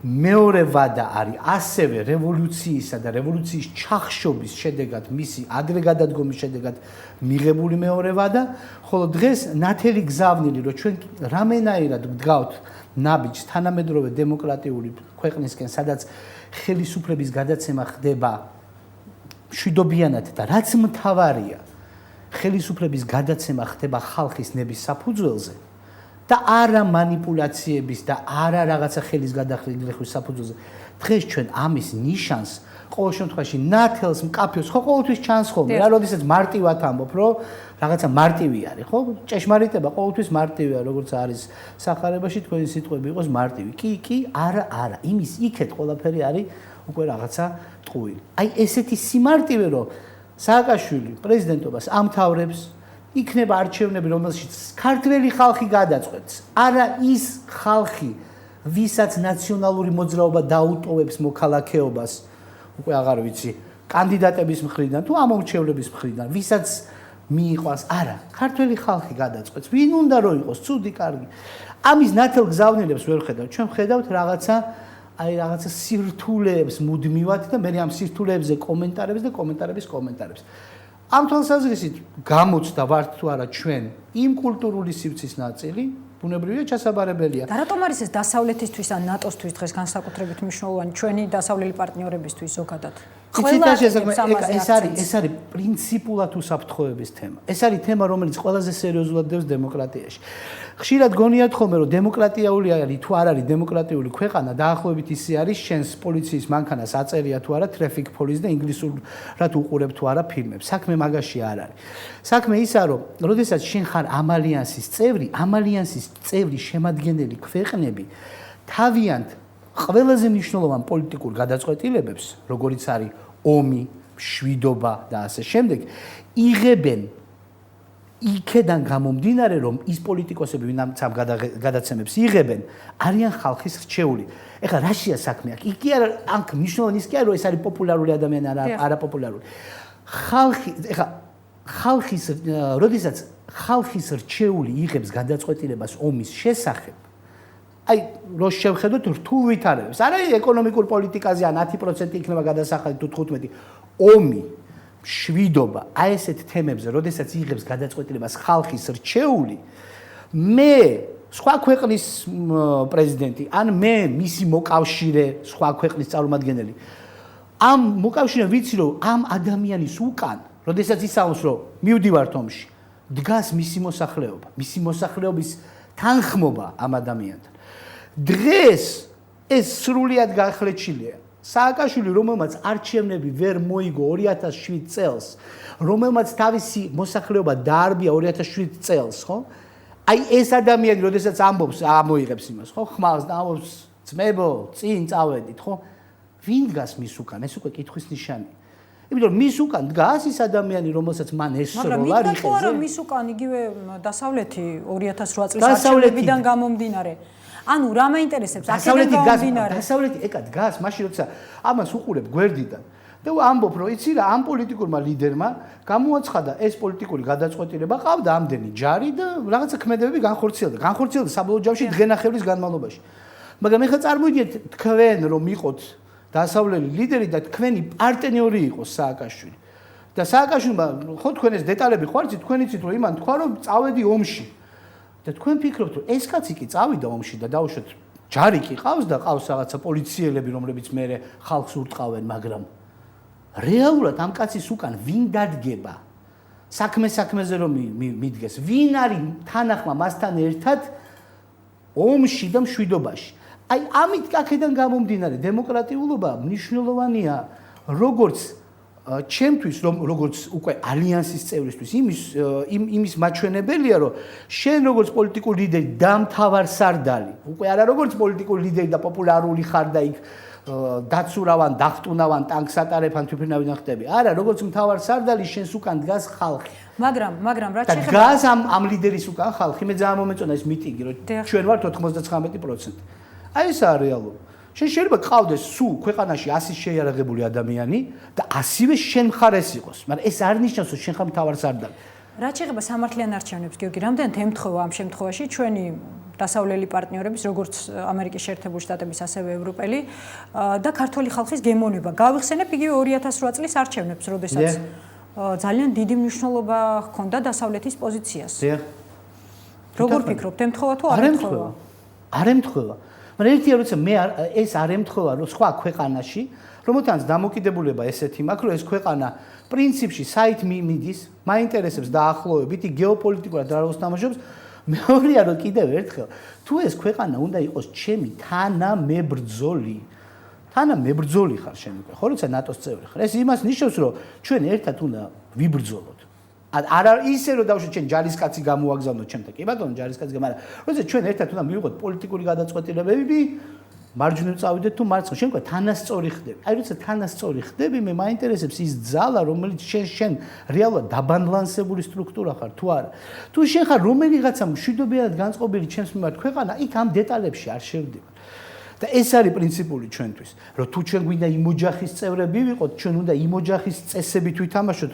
მეორე ვადა არის ასევე რევოლუციისა და რევოლუციის ჩახშობის შედეგად მისი ადრე გადადგომის შედეგად მიღებული მეორე ვადა, ხოლო დღეს ნათელი გზავნილი რომ ჩვენ რამენაირად ვდგავთ ნაბიჯს თანამედროვე დემოკრატიული ქვეყნისკენ, სადაც ხელისუფლების გადაცემა ხდება მშვიდობიანად და რაც მთავარია, ხელისუფლების გადაცემა ხდება ხალხის ნების საფუძველზე და არა манипуляციების და არა რაღაცა ხელის გადახრილების საფუძველზე. დღეს ჩვენ ამის ნიშანს ყოველ შემთხვევაში ნათელს მკაფიოს ხო ყოველთვის ჩანს ხოლმე რა, როდესაც მარტივად ამბობ, რომ რაღაცა მარტივი არის, ხო? ჭეშმარიტება ყოველთვის მარტივია, როგორც არის სახარებაში თქვენი სიტყვები იყოს მარტივი. კი, არა, იმის იქეთ ყველაფერი არის უკვე რაღაცა ტყუილი. აი ესეთი სიმარტივე, რომ სააკაშვილი პრეზიდენტობას ამთავრებს, იქნება არჩევნები, რომელშიც ქართველი ხალხი გადაწყვეტს. არა ის ხალხი, ვისაც ნაციონალური მოძრაობა დაუტოვებს მოქალაქეობას, უკვე აღარ ვიცი, კანდიდატების მხრიდან თუ ამომრჩევლების მხრიდან, ვისაც მიიყვანს, არა, ქართველი ხალხი გადაწყვეტს, ვინ უნდა რომ იყოს, ცუდი, კარგი. ამის ნათელ გზავნილებს ვერ ხედავთ. ჩვენ ხედავთ რაღაცა სირთულეებს მუდმივად და მე ამ სირთულეებზე კომენტარებს და კომენტარებს. ამ თვალსაზრისით გამოცდა ვართ თუ არა ჩვენ იმ კულტურული სივრცის ნაწილი, ბუნებრივია ჩასაბარებელია. და რატომ არის ეს დასავლეთისთვის ან ნატოსთვის დღეს განსაკუთრებით მნიშვნელოვანი ჩვენი დასავლელი პარტნიორებისთვის ზოგადად? ეს არის პრინციპულად უსაფრთხოების თემა. ეს არის თემა, რომელიც ყველაზე სერიოზულად დევს დემოკრატიაში. ხშირად გონიათ ხოლმე, რომ დემოკრატიული არის თუ არ არის დემოკრატიული ქვეყანა, დაახლოებით ისე არის შენს პოლიციის მანქანას აწერია თუ არა traffic police და ინგლისურად უყურებ თუ არა ფილმებს. საქმე მაგაში არ არის. საქმე ისაა, რომ როდესაც შენ ხარ ამ ალიანსის წევრი შემადგენელი ქვეყნები თავიანთ ყველაზე მნიშვნელოვან პოლიტიკურ გადაწყვეტილებებს, როგორიც არის ომი, მშვიდობა და ასე შემდეგ, იღებენ იქედან გამომდინარე, რომ ის პოლიტიკოსები, ვინც ამ გადაცემებს იღებენ, არიან ხალხის რჩეული. ეხლა რაშია საქმე აქ? იქ კი არა, აქ მნიშვნელოვანი ის კი არა, რომ ეს არის პოპულარული ადამიანი, არაპოპულარული. როდესაც ხალხის რჩეული იღებს გადაწყვეტილებას ომის შესახებ, აი, რო შევხედოთ რთულ ვითარებებს. არა ეკონომიკურ პოლიტიკაზე ან 10% იქნება გადასახადი თუ 15%. ომი, მშვიდობა, აი ესეთ თემებზე, როდესაც იღებს გადაწყვეტილებას ხალხის რჩეული, მე სხვა ქვეყნის პრეზიდენტი, ან მე მისი მოკავშირე, სხვა ქვეყნის წარმომადგენელი, ამ მოკავშირე ვიცი, რომ ამ ადამიანის უკან, როდესაც ისაუბრებს, რომ მივდივართ ომში, დგას მისი მოსახლეობის თანხმობა ამ ადამიანთან. დღეს ეს სრულიად გახლეჩილია. სააკაშვილი, რომელმაც არჩევნები ვერ მოიგო 2007 წელს, რომელმაც თავისი მოსახლეობა დაარბია 2007 წელს, ხო? აი ეს ადამიანი, როდესაც ამბობს, ამოიღებს იმას, ხო? ხმალს და ამბობს, ძმებო, წინ წავედით, ხო? ვინ დგას მის უკან? ეს უკვე კითხვის ნიშანია. იმიტომ რომ მის უკან დგას ის ადამიანი, რომელსაც მან ესროლა რიხეზე. მაგრამ მითხარ რომ მის უკან იგივე დასავლეთი 2008 წლის არჩევნებიდან გამომდინარე. ანუ რა მაინტერესებს აქედან გამომდინარე? დასავლეთი ეკა დგას, მაშინ როცა ამას უყურებ გვერდიდან და ამბობ რომ იცი რა, ამ პოლიტიკურმა ლიდერმა გამოაცხადა ეს პოლიტიკური გადაწყვეტილება, ყავდა ამდენი ჯარი და რაღაცა ქმედებები განხორციელდა საბოლოო ჯამში დღენახევრის განმავლობაში. მაგრამ ეხლა წარმოიდგინეთ თქვენ რომ იყოთ დასავლელი ლიდერი და თქვენი პარტნიორი იყოს სააკაშვილი. და სააკაშვილმა ხო თქვენ ეს დეტალები ხო არიცით, თქვენ იცით რომ იმან თქვა რომ წავედი ომში. და თქვენ ფიქრობთ რომ ეს კაცი კი წავიდა ომში და დაუშვათ ჯარი კი ყავს და ყავს რაღაცა პოლიციელები, რომლებიც მე ხალხს ურტყავენ, მაგრამ რეალურად ამ კაცის უკან ვინ დადგება? საქმეზე რომ მიდგეს, ვინ არის თანახმა მასთან ერთად ომში და მშვიდობაში? აი ამით აქედან გამომდინარე დემოკრატიულობა მნიშვნელოვანია როგორც ჩემთვის როგორც უკვე ალიანსის წევრისთვის იმის მაჩვენებელია რომ შენ როგორც პოლიტიკური ლიდერი და მთავარსარდალი უკვე არა როგორც პოლიტიკური ლიდერი და პოპულარული ხარ და იქ დაცურავან, დახტუნავან, ტანკს ატარებან, თვითმფრინავიდან ხდები. არა, როგორც მთავარსარდალი შენს უკან დგას ხალხი. მაგრამ რა შეიძლება დგას ამ ლიდერის უკან ხალხი. მე ძალიან მომეწონა ეს მიტინგი, რომ ჩვენ ვართ 99%. აი ესაა რეალობა. შენ შეიძლება გყავდეს სულ ქვეყანაში 100 შეიარაღებული ადამიანი და 100-ვე შენ მხარეს იყოს, მაგრამ ეს არ ნიშნავს, რომ შენ ხარ მთავარსარდალი. რა შეიძლება სამართლიან არჩევნებს, გიორგი, რამდენად ემთხვევა ამ შემთხვევაში ჩვენი დასავლელი პარტნიორების, როგორც ამერიკის შეერთებული შტატების, ასევე ევროპელი და ქართული ხალხის გემოვნება. გავიხსენებ იგივე 2008 წლის არჩევნებს, როდესაც ძალიან დიდი მნიშვნელობა ჰქონდა დასავლეთის პოზიციას. როგორ ფიქრობთ, ემთხვევა თუ არ ემთხვევა? არ ემთხვევა. მაგრამ ერთია, როცა მე ეს არ ემთხვევა, რომ სხვა ქვეყანაში, რომელთანაც დამოკიდებულება ესეთი მაქვს, რომ ეს ქვეყანა პრინციპში საით მიდის, მაინტერესებს დაახლოებით, გეოპოლიტიკურად რა როლს თამაშობს, მეორეა, რომ კიდევ ერთხელ, თუ ეს ქვეყანა უნდა იყოს ჩემი თანამებრძოლი ხარ შენ უკვე, ხო, როცა ნატოს წევრი ხარ. ეს იმას ნიშნავს, რომ ჩვენ ერთად უნდა ვიბრძოლოთ. არა ისე რომ დავშოთ ჩვენ ჯარისკაცი გამოაგზავნოთ ჩემთან. კი ბატონო, ჯარისკაცი, მაგრამ როცა ჩვენ ერთად უნდა მივიღოთ პოლიტიკური გადაწყვეტილებები, მარჯვნივ წავიდეთ თუ მარცხნივ, შენ უკვე თანასწორი ხდები. აი როცა თანასწორი ხდები, მე მაინტერესებს ის ძალა, რომელიც შენ რეალურად დაბალანსებული სტრუქტურა ხარ თუ არა. თუ შენ ხარ რომელიღაცა მშვიდობიანად განწყობილი ჩემს მიმართ ქვეყანა, იქ ამ დეტალებში არ შევდივარ. და ეს არის პრინციპული ჩვენთვის, რომ თუ ჩვენ გვინდა იმ ოჯახის წევრები ვიყოთ, ჩვენ უნდა იმ ოჯახის წესებით ვითამაშოთ,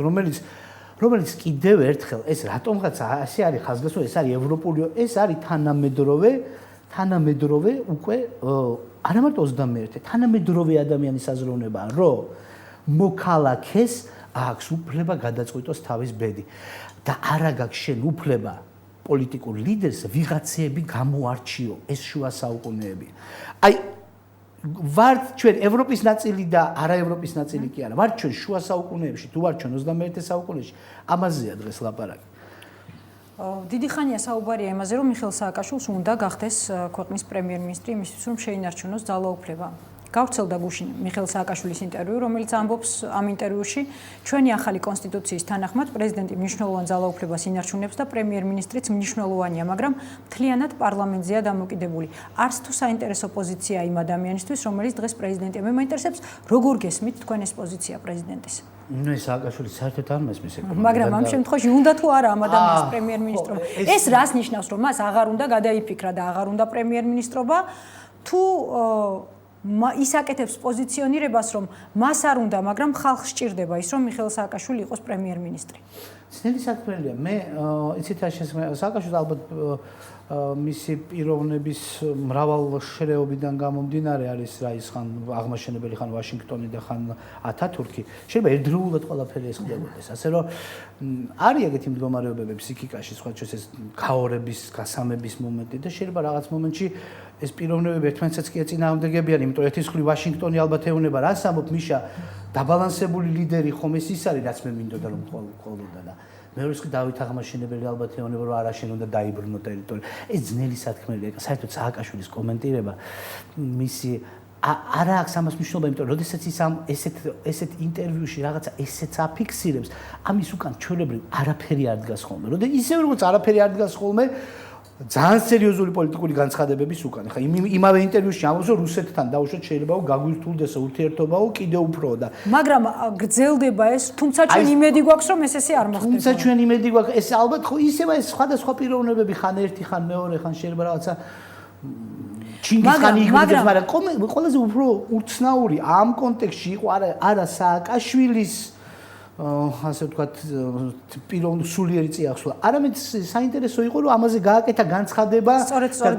რომელიც კიდევ ერთხელ ეს რატომღაც ასე არის ხაზგასმული, ეს არის ევროპული, ეს არის თანამედროვე უკვე არა მარტო 21 თანამედროვე ადამიანის აზროვნებაა, რომ მოქალაქეს აქვს უფლება გადაწყვიტოს თავის ბედი და არა გაქვს შენ უფლება პოლიტიკურ ლიდერს ვიღაცები გამოარჩიო, ეს შუა საუკუნეები. აი ვართ ჩვენ ევროპის ნაწილი და არა ევროპის ნაწილი კი არა, ვართ ჩვენ შუა საუკუნეებში, თუ ვართ ჩვენ 21 საუკუნეში, ამაზეა დღეს ლაპარაკი. დიდი ხანია საუბარია იმაზე, რომ მიხეილ სააკაშვილს უნდა გახდეს ქვეყნის პრემიერ-მინისტრი იმისთვის, რომ შეინარჩუნოს ძალაუფლება. გავრცელდა გუშინ მიხეილ სააკაშვილის ინტერვიუ, რომელიც ამბობს ამ ინტერვიუში, ჩვენი ახალი კონსტიტუციის თანახმად პრეზიდენტი მნიშვნელოვან ძალაუფლებას ინარჩუნებს და პრემიერ-მინისტრიც მნიშვნელოვანია, მაგრამ მთლიანად პარლამენტზეა დამოკიდებული. არც თუ საინტერესო პოზიცია იმ ადამიანისთვის, რომელიც დღეს პრეზიდენტია. მე მაინტერესებს, როგორ გესმით თქვენ ეს პოზიცია პრეზიდენტის? ნუ ეს სააკაშვილი საერთოდ არ მესმის ეგ. მაგრამ ამ შემთხვევაში უნდა თუ არა ამ ადამიანის პრემიერ-მინისტრობა? ეს რას ნიშნავს, რომ მას აღარ უნდა გადაიფიქრა და აღარ უნდა პრემიერ-მინისტრობა? თუ ის აკეთებს პოზიციონირებას, რომ მას არ უნდა, მაგრამ ხალხს სჭირდება ის, რომ მიხეილ სააკაშვილი იყოს პრემიერ-მინისტრი. ძნელი საქმეა. მე იცით რა შესაძლოა სააკაშვილი ალბათ მისი პიროვნების მრავალ შრეობიდან გამომდინარე არის რა ის ხან აღმაშენებელი ხან ვაშინგტონი და ხან ათათურქი. შეიძლება ერთდროულად ყველაფერი ეს ხდებოდეს. ასე რომ არის ეგეთი მდგომარეობები ფსიქიკაში, სხვა ჩვენს ეს ქაორების, გასამების მომენტი და შეიძლება რაღაც მომენტში ეს პიროვნებები ერთმანეთსაც კი ეწინააღმდეგებიან, იმიტომ ერთის მხრივ ვაშინგტონი ალბათ ეუბნება, რას ამბობ მიშა, დაბალანსებული ლიდერი ხომ ეს ის არის, რაც მე მინდოდა რომ ყოლოდა და მეორის კი დავით აღმაშენებელი ალბათ ეუბნება, რომ არა შენ უნდა დაიბრუნო ტერიტორია. ეს ძნელი საქმეა, საერთოდ სააკაშვილის კომენტირება მისი არა აქვს ამას მნიშვნელობა, იმიტომ რომ როდესაც ის ამ ესეთ ინტერვიუში რაღაცა ესეც აფიქსირებს, ამის უკან ჩვეულებრივ არაფერი არ დგას ხოლმე. როდეს ისე როგორც არაფერი არ დგას ხოლმე ძალიან სერიოზული პოლიტიკური განცხადებების უკან. ხა იმავე ინტერვიუში ამბობს, რომ რუსეთთან დაუშვათ შეიძლება გაგვირთულდეს ურთიერთობაო კიდევ უფრო და მაგრამ გრძელდება ეს, თუმცა ჩვენ იმედი გვაქვს, რომ ესე არ მოხდება. თუმცა ჩვენ იმედი გვაქვს, ეს ალბათ ხო ისევა ეს სხვადასხვა პიროვნებები ხან ერთი ხან მეორე ხან შეიძლება რაღაცა ჩინგისხანი იგივე, მაგრამ ყველაზე უფრო უცნაური ამ კონტექსტში იყო არა სააკაშვილის ასე ვთქვათ პიროვნული სულიერი წიაღსვლა. არამედ საინტერესო იყო, რომ ამაზე გააკეთა განცხადება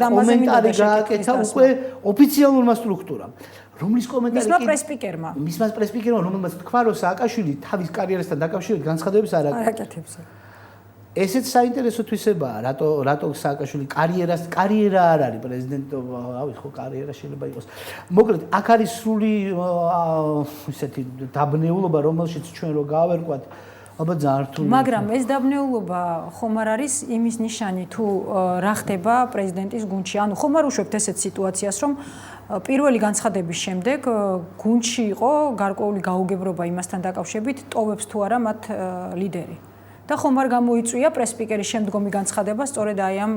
და კომენტარი გააკეთა უკვე ოფიციალურმა სტრუქტურამ. რომლის კომენტარი მისმა პრესპიკერმა. მისმა პრესპიკერმა, რომელმაც თქვა, რომ სააკაშვილი თავის კარიერასთან დაკავშირებით განცხადებებს არ აკეთებს. ესეც საინტერესო თვისებაა, რატო სააკაშვილი კარიერა არ არის პრეზიდენტობა, რავი, ხო კარიერა შეიძლება იყოს. მოკლედ, აქ არის სრული ისეთი დაბნეულობა, რომელშიც ჩვენ რო გავერკვათ, ალბათ ძალიან რთული. მაგრამ ეს დაბნეულობა ხომ არ არის იმის ნიშანი, თუ რა ხდება პრეზიდენტის გუნდში? ანუ ხომ არ უშვებთ ესეთ სიტუაციას, რომ პირველი განცხადების შემდეგ გუნდში იყო გარკვეული გაუგებრობა იმასთან დაკავშირებით, ტოვებს თუ არა მათ ლიდერი. და ხომ არ გამოიწვია პრესპიკერის შემდგომი განცხადება სწორედ აი ამ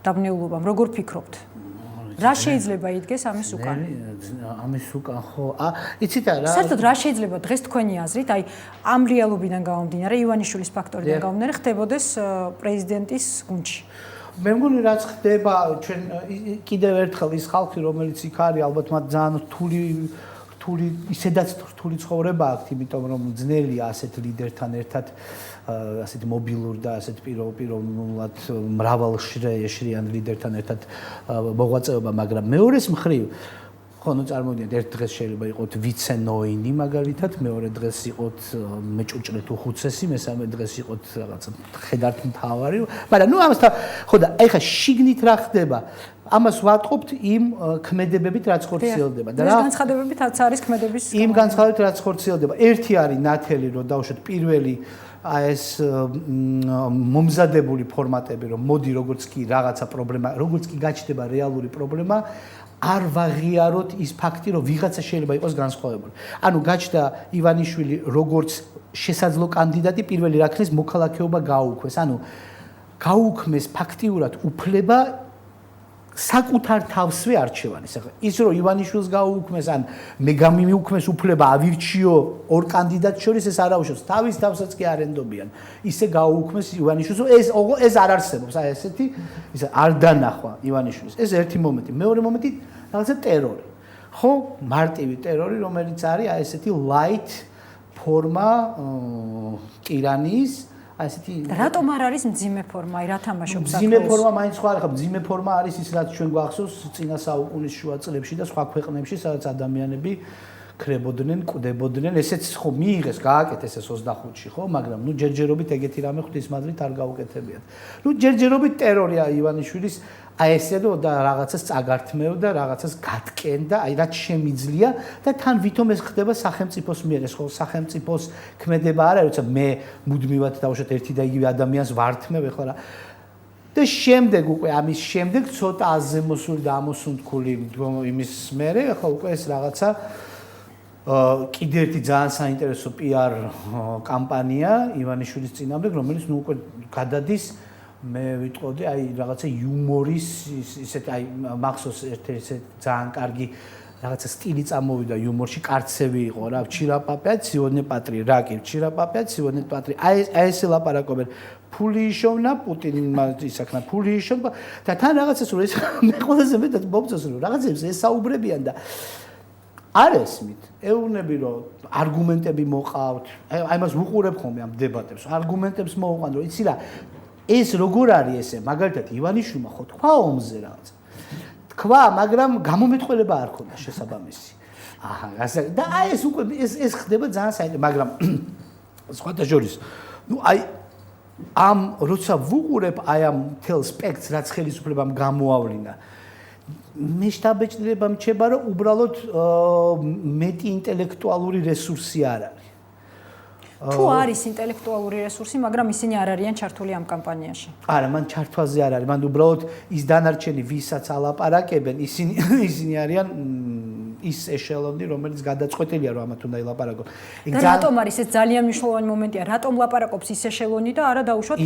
დაბნეულობამ. როგორ ფიქრობთ? რა შეიძლება იდგეს ამის უკან? ამის უკან ხო? იცით რა? საერთოდ რა შეიძლება დღეს თქვენი აზრით, აი ამ რეალობიდან გამომდინარე, ივანიშვილის ფაქტორიდან გამომდინარე, ხდებოდეს პრეზიდენტის გუნდში? მე მგონი რაც ხდება, ჩვენ კიდევ ერთხელ ის ხალხი, რომელიც იქ არის, ალბათ მათ ძალიან რთული ისედაც რთული ცხოვრება აქვს, იმიტომ რომ ძნელია ასეთ ლიდერთან ერთად ასეთი მობილურ და ასეთ პიროვნულად მრავალ შრიან ლიდერთან ერთად მოღვაწეობა, მაგრამ მეორეს მხრივ ხო, წარმოვიდგინეთ, ერთ დღეს შეიძლება იყოთ ვიცე-ნოინი მაგალითად, მეორე დღეს იყოთ მეჭურჭრე თუ ხუცესი, მესამე დღეს იყოთ რაღაცა ხედართმთავარი, მაგრამ ამასთან ხო და ეხა შიგნით რა ხდება? ამას ვატყობთ იმ ქმედებებით, რაც ხორციელდება და რა განცხადებებიც არის ქმედების იმ განცხადებებით, რაც ხორციელდება. ერთი არის ნათელი, რომ დავუშვათ პირველი ეს მომზადებული ფორმატები, რომ მოდი როგორც კი რაღაცა პრობლემა, როგორც კი გაჩნდება რეალური პრობლემა, არ ვაღიაროთ ის ფაქტი, რომ ვიღაცა შეიძლება იყოს განსხვავებული. ანუ გაჩნდა ივანიშვილი როგორც შესაძლო კანდიდატი, პირველი რა ქნის მოქალაქეობა გაუქმეს. ანუ გაუქმეს ფაქტიურად უფლება საკუთარ თავსვე არჩევანის. ახლა ის რომ ივანიშვილს გაუქმეს, ან მე გამიმიუქმეს უფლება ავირჩიო ორ კანდიდატს შორის, ეს არ აუშვებს. თავის თავსაც კი არ ენდობიან. ისე გაუქმეს ივანიშვილს, ეს არ არსებობს. აი ესეთი ისე არ დანახვა ივანიშვილს. ეს ერთი მომენტი. მეორე მომენტი რაღაცა ტერორი. ხო, მარტივი ტერორი, რომელიც არის აი ესეთი light ფორმა ტირანიის აი ესეთი რატომ არ არის მძიმე ფორმა? აი რა თამაშობს აქ? მძიმე ფორმა მაინც ხო არ ხარ, მძიმე ფორმა არის ის, რაც ჩვენ გვახსოვს წინა საუკუნის შუა წლებში და სხვა ქვეყნებში, სადაც ადამიანები ქრებოდნენ, კვდებოდნენ, ესეც ხო მიიღეს, გააკეთეს ეს 25-ში, ხო, მაგრამ ნუ ჯერჯერობით ეგეთი რამე ღვთისმადლით არ გაუკეთებიათ. ნუ ჯერჯერობით ტერორია ივანიშვილის აი ესე და რაღაცას წაგართმევდა, რაღაცას გატკენდა, აი რაც შემიძლია და თან ვითომ ეს ხდება სახელმწიფოს მიერ, ეს ხო სახელმწიფოს ქმედება არ არის, როცა მე მუდმივად დავუშვათ ერთი და იგივე ადამიანს ვართმევ ეხლა რა. და შემდეგ უკვე ამის შემდეგ ცოტა აზემოსული და ამოსუნთქული იმის მერე, ახლა უკვე ეს რაღაცა კიდე ერთი ძალიან საინტერესო PR კამპანია ივანიშვილის წინააღმდეგ, რომელიც ნუ უკვე გადადის მე ვიტყოდი აი რაღაცა იუმორის ისეთ აი მახსოვს ერთ-ერთი ძალიან კარგი რაღაცა სტილი წამოვიდა იუმორში, კარცევი იყო რა, ჩირაპაპია, ციოდნე პატრი, რა კი, ჩირაპაპია, ციოდნე პატრი. აი ესე ლაპარაკობენ. ფული იშოვნა, პუტინმა ისაქნა ფული იშოვნა და თან რაღაცას რომ ეს მე ყველაზე მეტად მომწონს რომ რაღაცებს ესაუბრებიან და არ ესმით. ეუბნები რომ არგუმენტები მოყავთ. აი მას ვუყურებ ხოლმე ამ დებატებს. არგუმენტებს მოუყვან რომ იცი რა ეს როგორ არის ესე? მაგალითად ივანიშვილმა ხო თქვა ომზე რაღაც. თქვა, მაგრამ გამომეტყველება არ ქონდა შესაბამისი. აჰა, და აი ეს უკვე ეს ხდება ძალიან საინტერესო, მაგრამ სხვათა შორის, ნუ აი ამ როცა ვუყურებ აი ამ თელ სპექტრს, რაც ხელისუფლებამ გამოავლინა, მე შტაბეჭდილება მჩება, რომ უბრალოდ მეტი ინტელექტუალური რესურსი არ არის. თუ არის ინტელექტუალური რესურსი, მაგრამ ისინი არ არიან ჩართული ამ კამპანიაში. არა, მან ჩართვაზე არ არის. მან უბრალოდ ის დანარჩენი ვისაც ალაპარაკებენ, ისინი არიან ის ეშელონი, რომელიც გადაწყვეტილია რომ ამათ უნდა ილაპარაკონ. და რატომ არის ეს ძალიან მნიშვნელოვანი момენტია? რატომ ლაპარაკობს ის ეშელონი და არა დაუშვათ?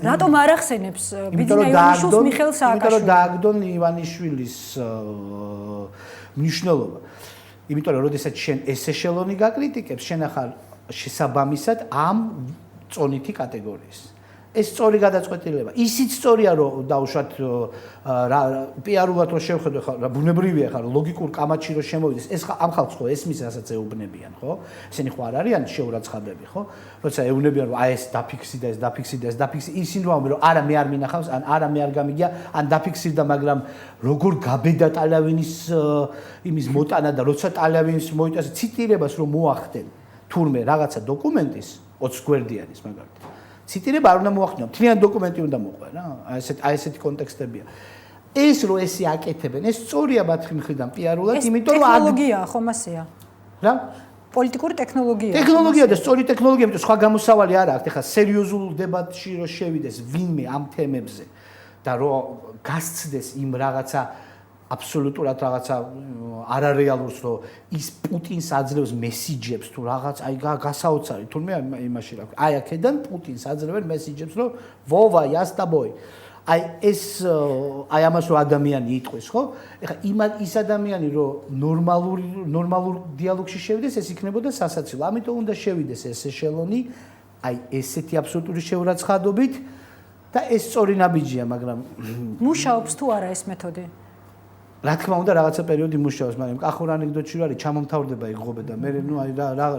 რატომ არ ახსენებს ბიძინა ივანიშვილს მიხეილ სააკაშვილს? იმიტომ რომ დააგდონ ივანიშვილის მნიშვნელობა. იმიტომ რომ როდესაც შენ ეს ეშელონი გაკრიტიკებს, შენ ახალ შესაბამისად ამ წონითი კატეგორიის. ეს სწორი გადაწყვეტილება. ისიც სწორია რომ დაუშვათ პიარულად რომ შევხედო ხა ბუნებრივია ხა ლოგიკურ კამათში რომ შემოვიდეს. ეს ამ ხალხს ხო ესმის რასაც ეუბნებიან, ხო? ესენი ხო არ არიან შეურაცხადები, ხო? როცა ეუბნებიან რომ აი ეს დაფიქსი და ეს დაფიქსი და ეს დაფიქსი, ისინი რომ ამბობენ რომ არა მე არ მინახავს, ან არა მე არ გამიგია, ან დაფიქსირდა, მაგრამ როგორ გაბედა ტალავინის იმის მოტანა და როცა ტალავინის მოიტანეს ციტირებას რომ მოახდენ თურმე რაღაცა დოკუმენტის 20 გვერდიანის მაგალითად. ციტირება არ უნდა მოახდინო, მთლიანი დოკუმენტი უნდა მოყვე რა. აი ესეთი კონტექსტებია. ეს რო ესე აკეთებენ, ეს სწორია ბათხი მხრიდან პიარულად, იმიტომ რომ ტექნოლოგიაა ხომ ასეა? რა? პოლიტიკური ტექნოლოგია. ტექნოლოგია და სწორი ტექნოლოგია, იმიტომ სხვა გამოსავალი არ აქვს. ეხლა სერიოზულ დებატში რო შევიდეს ვინმე ამ თემებზე და რო გასცდეს იმ რაღაცა აბსოლუტურად რაღაცა არარეალურს რომ ის პუტინს აძლევს მესიჯებს თუ რაღაც აი გასაოცარი თურმე იმაში რა აი აქედან პუტინს აძლევენ მესიჯებს რომ ვოვა იასტაბოი აი ეს აი ამას რომ ადამიანი იტყვის ხო ეხლა ის ადამიანი რომ ნორმალურ დიალოგში შევიდეს ეს იქნებოდა სასაცილო ამიტომ უნდა შევიდეს ეს ეშელონი აი ესეთი აბსოლუტური შეურაცხადობით და ეს სწორი ნაბიჯია მაგრამ მუშაობს თუ არა ეს მეთოდი რა თქმა უნდა რაღაცა პერიოდი მუშაობს, მაგრამ კახურ ანეკდოტში არის ჩამომთავრდება იღობე და მე ნუ აი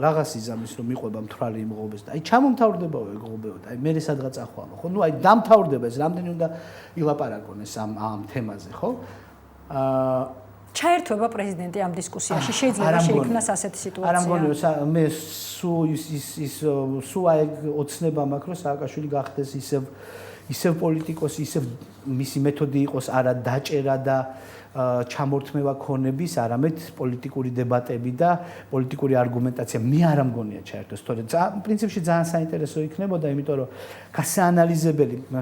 რაღაც იზამის რომ მიყვება მთვრალი იმღობეს და აი ჩამომთავრდებაო იღობეო და აი მე სადღაც ახვალო ხო ნუ აი დამთავრდება ეს რამდენი უნდა ილაპარაკონ ეს ამ თემაზე ხო ჩაერთვება პრეზიდენტი ამ დისკუსიაში შეიძლება შეიქმნას ასეთი სიტუაცია არ ამგონია მე სულ აი ოცნება მაქვს რომ სააკაშვილი გახდეს ისევ პოლიტიკოსი ისევ მისი მეთოდი იყოს არა დაჭერა და ჩამორთმევა ქონების, არამედ პოლიტიკური დებატები და პოლიტიკური არგუმენტაცია. მე არ ამგონია ჩაერთოს, თორემ პრინციპში ძალიან საინტერესო იქნებოდა, იმიტომ რომ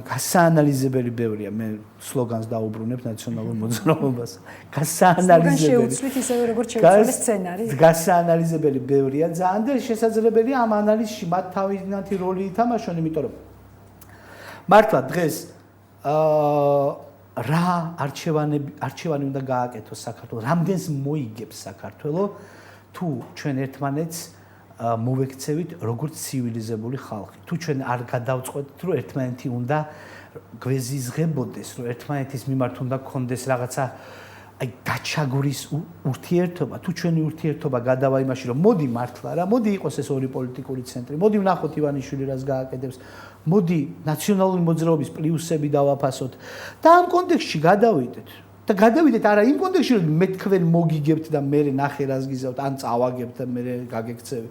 გასაანალიზებელი ბევრია. მე სლოგანს დაუბრუნებ ნაციონალურ მოძრაობას. შეუცვლით ისევე როგორც შეუცვალე სცენარი. გასაანალიზებელი ბევრია ძალიან და შესაძლებელია ამ ანალიზში მათ თავიანთი როლი ითამაშონ, იმიტომ რომ მართლა დღეს რა არჩევანი უნდა გააკეთოს საქართველოს, რამდენს მოიგებს საქართველოს, თუ ჩვენ ერთმანეთს მოვექცევით როგორც ცივილიზებული ხალხი. თუ ჩვენ არ გადავწყვეტთ, რომ ერთმანეთი უნდა გვეზიზღებოდეს, რომ ერთმანეთის მიმართ უნდა გქონდეს რაღაცა აი გაჩაგურის ურთიერთობა, თუ ჩვენი ურთიერთობა გადავა იმაში, რომ მოდი მართლა რა, მოდი იყოს ეს ორი პოლიტიკური ცენტრი, მოდი ვნახოთ ივანიშვილი რას გააკეთებს, მოდი ნაციონალური მოძრაობის პლუსები დავაფასოთ და ამ კონტექსტში გადავიდეთ. და გადავიდეთ არა იმ კონტექსტში, რომ მე თქვენ მოგიგებთ და მე ნახე რას გიზავთ, ან წავაგებთ და მე გაგექცევი.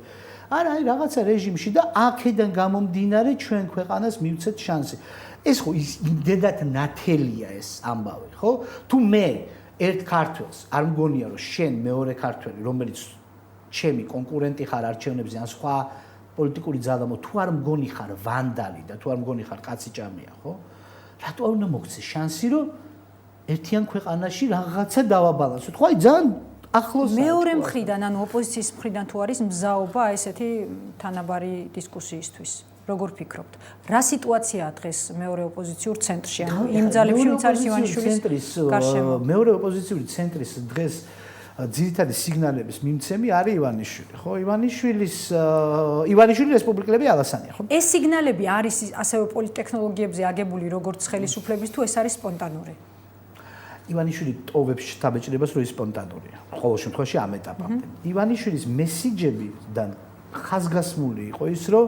არა, აი რაღაცა რეჟიმში და აქედან გამომდინარე ჩვენ ქვეყანას მივცეთ შანსი. ეს ხო იმდენად ნათელია ეს ამბავი, ხო? თუ მე ერთ ქართველს არ მგონია რომ შენ მეორე ქართველი რომელიც ჩემი კონკურენტი ხარ არჩევნებზე ან სხვა პოლიტიკური ძალამო თუ არ მგონი ხარ ვანდალი და თუ არ მგონი ხარ კაციჭამია ხო რატო არ უნდა მოგცეს შანსი რომ ერთიან ქვეყანაში რაღაცა დავაბალანსოთ ხო აი ძალიან ახლოს მეორე მხრიდან ანუ ოპოზიციის მხრიდან თუ არის მზაობა ესეთი თანაბარი დისკუსიისთვის როგორ ფიქრობთ? რა სიტუაციაა დღეს მეორე ოპოზიციურ ცენტრში? ანუ იმ ძალებში, ვინც არის ივანიშვილის გარშემო. მეორე ოპოზიციური ცენტრის დღეს ძირითადი სიგნალების მიმცემი არის ივანიშვილი, ხო? ივანიშვილი რესპუბლიკელები ალასანია, ხო? ეს სიგნალები არის ასევე პოლიტექნოლოგიებზე აგებული როგორც ხელისუფლების თუ ეს არის სპონტანური? ივანიშვილი ტოვებს შთაბეჭდებას, რომ ის სპონტანურია. ყოველ შემთხვევაში ამ ეტაპამდე. ივანიშვილის მესიჯებიდან ხაზგასმული იყო ის, რომ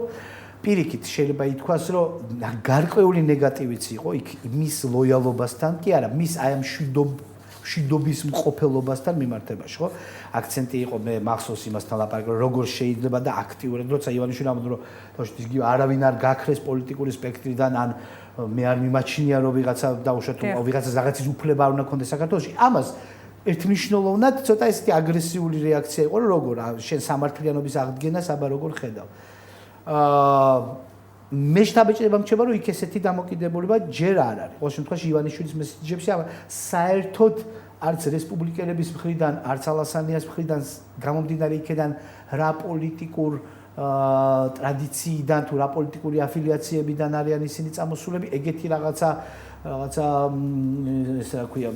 პირიქით შეიძლება ითქვას, რომ გარკვეული ნეგატივიც იყო იქ მის ლოიალობასთან, კი არა, მის აი ამ მშვიდობის მყოფელობასთან მიმართებაში, ხო? აქცენტი იყო მე მახსოვს იმასთან ლაპარაკი, როგორ შეიძლება და აქტიურად, როცა ივანიშვილი ამბობდა, რომ თორემ იგივე არავინ არ გაქრეს პოლიტიკური სპექტრიდან, ან მე არ მიმაჩნია, რომ ვიღაცა დაუშვათ, ვიღაცას რაღაცის უფლება არ უნდა ქონდეს საქართველოში. ამას ერთმნიშვნელოვნად ცოტა ესეთი აგრესიული რეაქცია იყო, რომ როგორ შენ სამართლიანობის აღდგენას აბა როგორ ხედავ. მე შთაბეჭდება მრჩება რომ იქ ესეთი დამოკიდებულება ჯერ არ არის. ყოველ შემთხვევაში ივანიშვილის მესიჯებში საერთოდ არც რესპუბლიკელების მხრიდან, არც ალასანიას მხრიდან გამომდინარე იქიდან რა პოლიტიკურ ტრადიციიდან თუ რა პოლიტიკური αφილიაციებიდან არიან ისინი წამოსულები, ეგეთი რაღაცა ესე რა ქვია,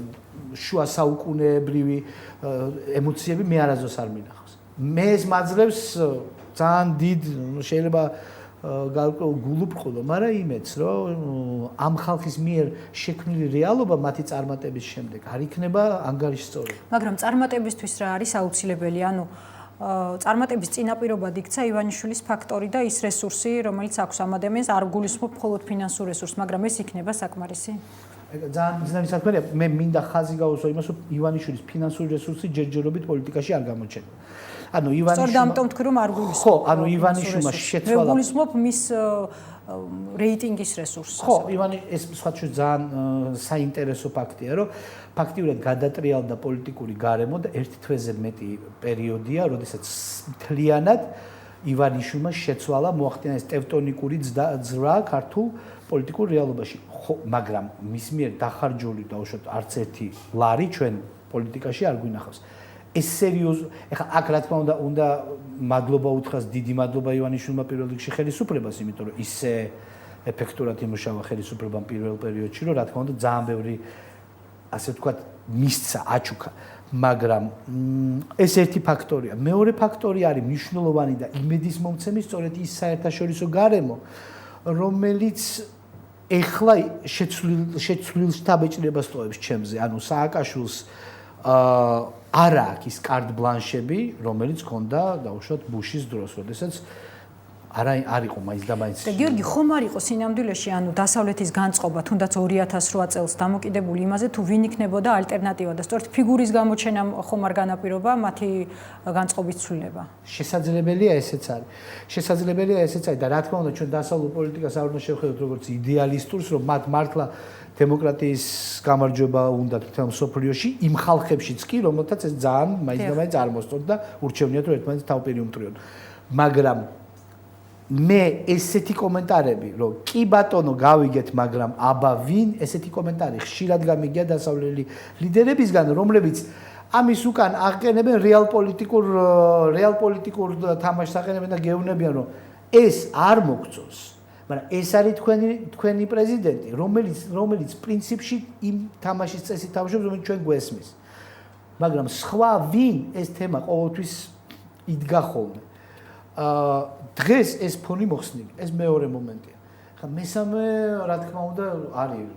შუა საუკუნეებრივი ემოციები მე არასდროს არ მინახავს. მე ეს მაძლევს ძალიან დიდ შეიძლება გარკვეულ გულუბრყუდო, მაგრამ იმედს, რომ ამ ხალხის მიერ შექმნილი რეალობა მათი წარმატების შემდეგ არ იქნება ანგარიშსწორი. მაგრამ წარმატებისთვის რა არის აუცილებელი? ანუ წარმატების წინაპირობად იქცა ივანიშვილის ფაქტორი და ის რესურსი, რომელიც აქვს ამ ადამიანს, არ გულისხმობ მხოლოდ ფინანსურ რესურსს, მაგრამ ეს იქნება საკმარისი? ძალიან ძნელი საქმეა. მე მინდა ხაზი გავუსვა იმას, რომ ივანიშვილის ფინანსური რესურსი ჯერჯერობით პოლიტიკაში არ გამოჩნდება. ანუ ივანიშვილმა სწორედ ამიტომ თქვი რომ არ გულისხმობ. ხო, ანუ ივანიშვილმა შეცვალა. მე გულისხმობ მის რეიტინგის რესურსს. ხო, ეს სხვა ძალიან საინტერესო ფაქტია, რომ ფაქტიურად გადატრიალდა პოლიტიკური გარემო და ერთ თვეზე მეტი პერიოდია, როდესაც მთლიანად ივანიშვილმა შეცვალა მოახდინა ეს ტევტონიკური ძრა ქართულ პოლიტიკურ რეალობაში. ხო, მაგრამ მის მიერ დახარჯული დაუშვათ არც ერთი ლარი ჩვენ პოლიტიკაში არ გვინახავს. ეს სერიოზ, ეხლა აქ რა თქმა უნდა მადლობა უთხრას, დიდი მადლობა ივანიშვილმა პირველ რიგში ხელისუფლებას, იმიტომ რომ ისე ეფექტურად იმუშავა ხელისუფლებამ პირველ პერიოდში, რომ რა თქმა უნდა ძალიან ბევრი ასე ვთქვათ მისცა, აჩუქა, მაგრამ ეს ერთი ფაქტორია. მეორე ფაქტორი არის მნიშვნელოვანი და იმედის მომცემი სწორედ ის საერთაშორისო გარემო, რომელიც ეხლა შეცვლილ შთაბეჭდებას ტოვებს ჩემზე, ანუ სააკაშვილს არა აქვს ის კარდ ბლანშები, რომელიც ჰქონდა დაუშვათ ბუშის დროს, როდესაც არ იყო მაინც და მაინც. და გიორგი, ხომ არ იყო სინამდვილეში, ანუ დასავლეთის განწყობა, თუნდაც 2008 წელს დამოკიდებული იმაზე, თუ ვინ იქნებოდა ალტერნატივა და სწორედ ფიგურის გამოჩენამ ხომ არ განაპირობა მათი განწყობის ცვლილება? შესაძლებელია ესეც არის. შესაძლებელია ესეც არის და რა თქმა უნდა, ჩვენ დასავლურ პოლიტიკას არ უნდა შევხედოთ როგორც იდეალისტურს, რომ მათ მართლა დემოკრატიის გამარჯვება უნდა თვითონ სოფლიოში, იმ ხალხებშიც კი, რომელთაც ეს ძალიან მაინც და მაინც არ მოსწონთ და ურჩევნიათ, რომ ერთმანეთს თავპირი უმტრიონ. მაგრამ მე ესეთი კომენტარები, რომ კი ბატონო გავიგეთ, მაგრამ აბა ვინ, ესეთი კომენტარი ხშირად გამიგია დასავლელი ლიდერებისგან, რომლებიც ამის უკან აყენებენ რეალ პოლიტიკურ თამაშს აყენებენ და გეუბნებიან, რომ ეს არ მოგწონს, მაგრამ ეს არის თქვენი პრეზიდენტი, რომელიც პრინციპში იმ თამაშის წესით თამაშობს, რომელიც ჩვენ გვესმის. მაგრამ სხვა ვინ ეს თემა ყოველთვის იდგა ხოლმე. დღეს ეს ფონი მოხსნილი, ეს მეორე მომენტია. ხა მესამე, რა თქმა უნდა, არის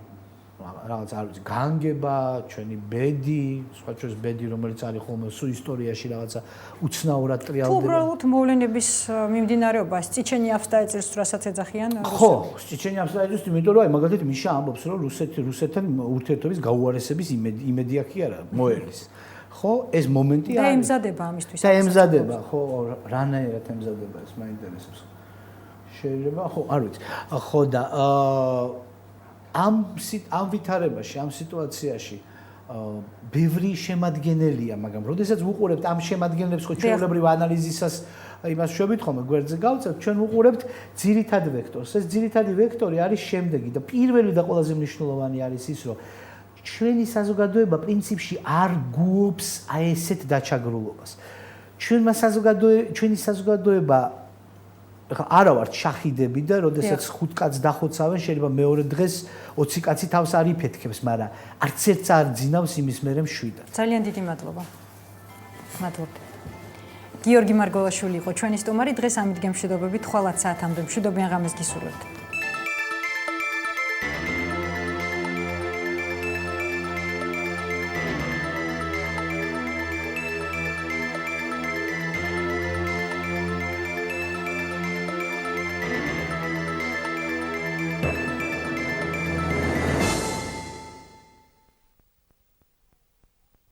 რაღაც არ ვიცი, განგება, ჩვენი ბედი, სხვა ჩვენს ბედი, რომელიც არის ხოლმე სულ ისტორიაში რაღაცა უცნაურად ტრიალდება. თუ უბრალოდ მოვლენების მიმდინარეობას წიჩენიავს დაეწირს, რასაც ეძახიან რუსები. ხო, წიჩენიავს დაეწირს, იმიტომ რომ აი მაგალითად მიშა ამბობს, რომ რუსეთთან ურთიერთობის გაუარესების იმედი აქვს არა, მოელის. ხო, ეს მომენტი არის. და ემზადება ამისთვის. და ემზადება, ხო, რანაირად ემზადება, ეს მაინტერესებს. შეიძლება, ხო, არ ვიცი. ხო და ამ ვითარებაში, ამ სიტუაციაში ბევრი შემადგენელია, მაგრამ როდესაც ვუყურებთ ამ შემადგენლებს, ხო, ჩვეულებრივ ანალიზისას იმას შევით ხოლმე გვერდზე გავწევთ, ჩვენ ვუყურებთ ძირითად ვექტორს. ეს ძირითადი ვექტორი არის შემდეგი და პირველი და ყველაზე მნიშვნელოვანი არის ის, რომ ჩვენი საზოგადოება პრინციპში არ გუობს აი ესეთ დაჩაგრულობას. ჩვენი საზოგადოება ხა არა ვართ შაჰიდები და როდესაც 5 კაცს დახოცავენ, შეიძლება მეორე დღეს 20 კაცი თავს არ იფეთქებს, მაგრამ არც ერთს არ ძინავს იმის მერე მშვიდად. ძალიან დიდი მადლობა. მადლობთ. გიორგი მარგოლაშვილი იყო ჩვენი სტუმარი, დღეს ამით გემშვიდობებით, ხვალაც საათამდე მშვიდობიან ღამეს გისურვებთ.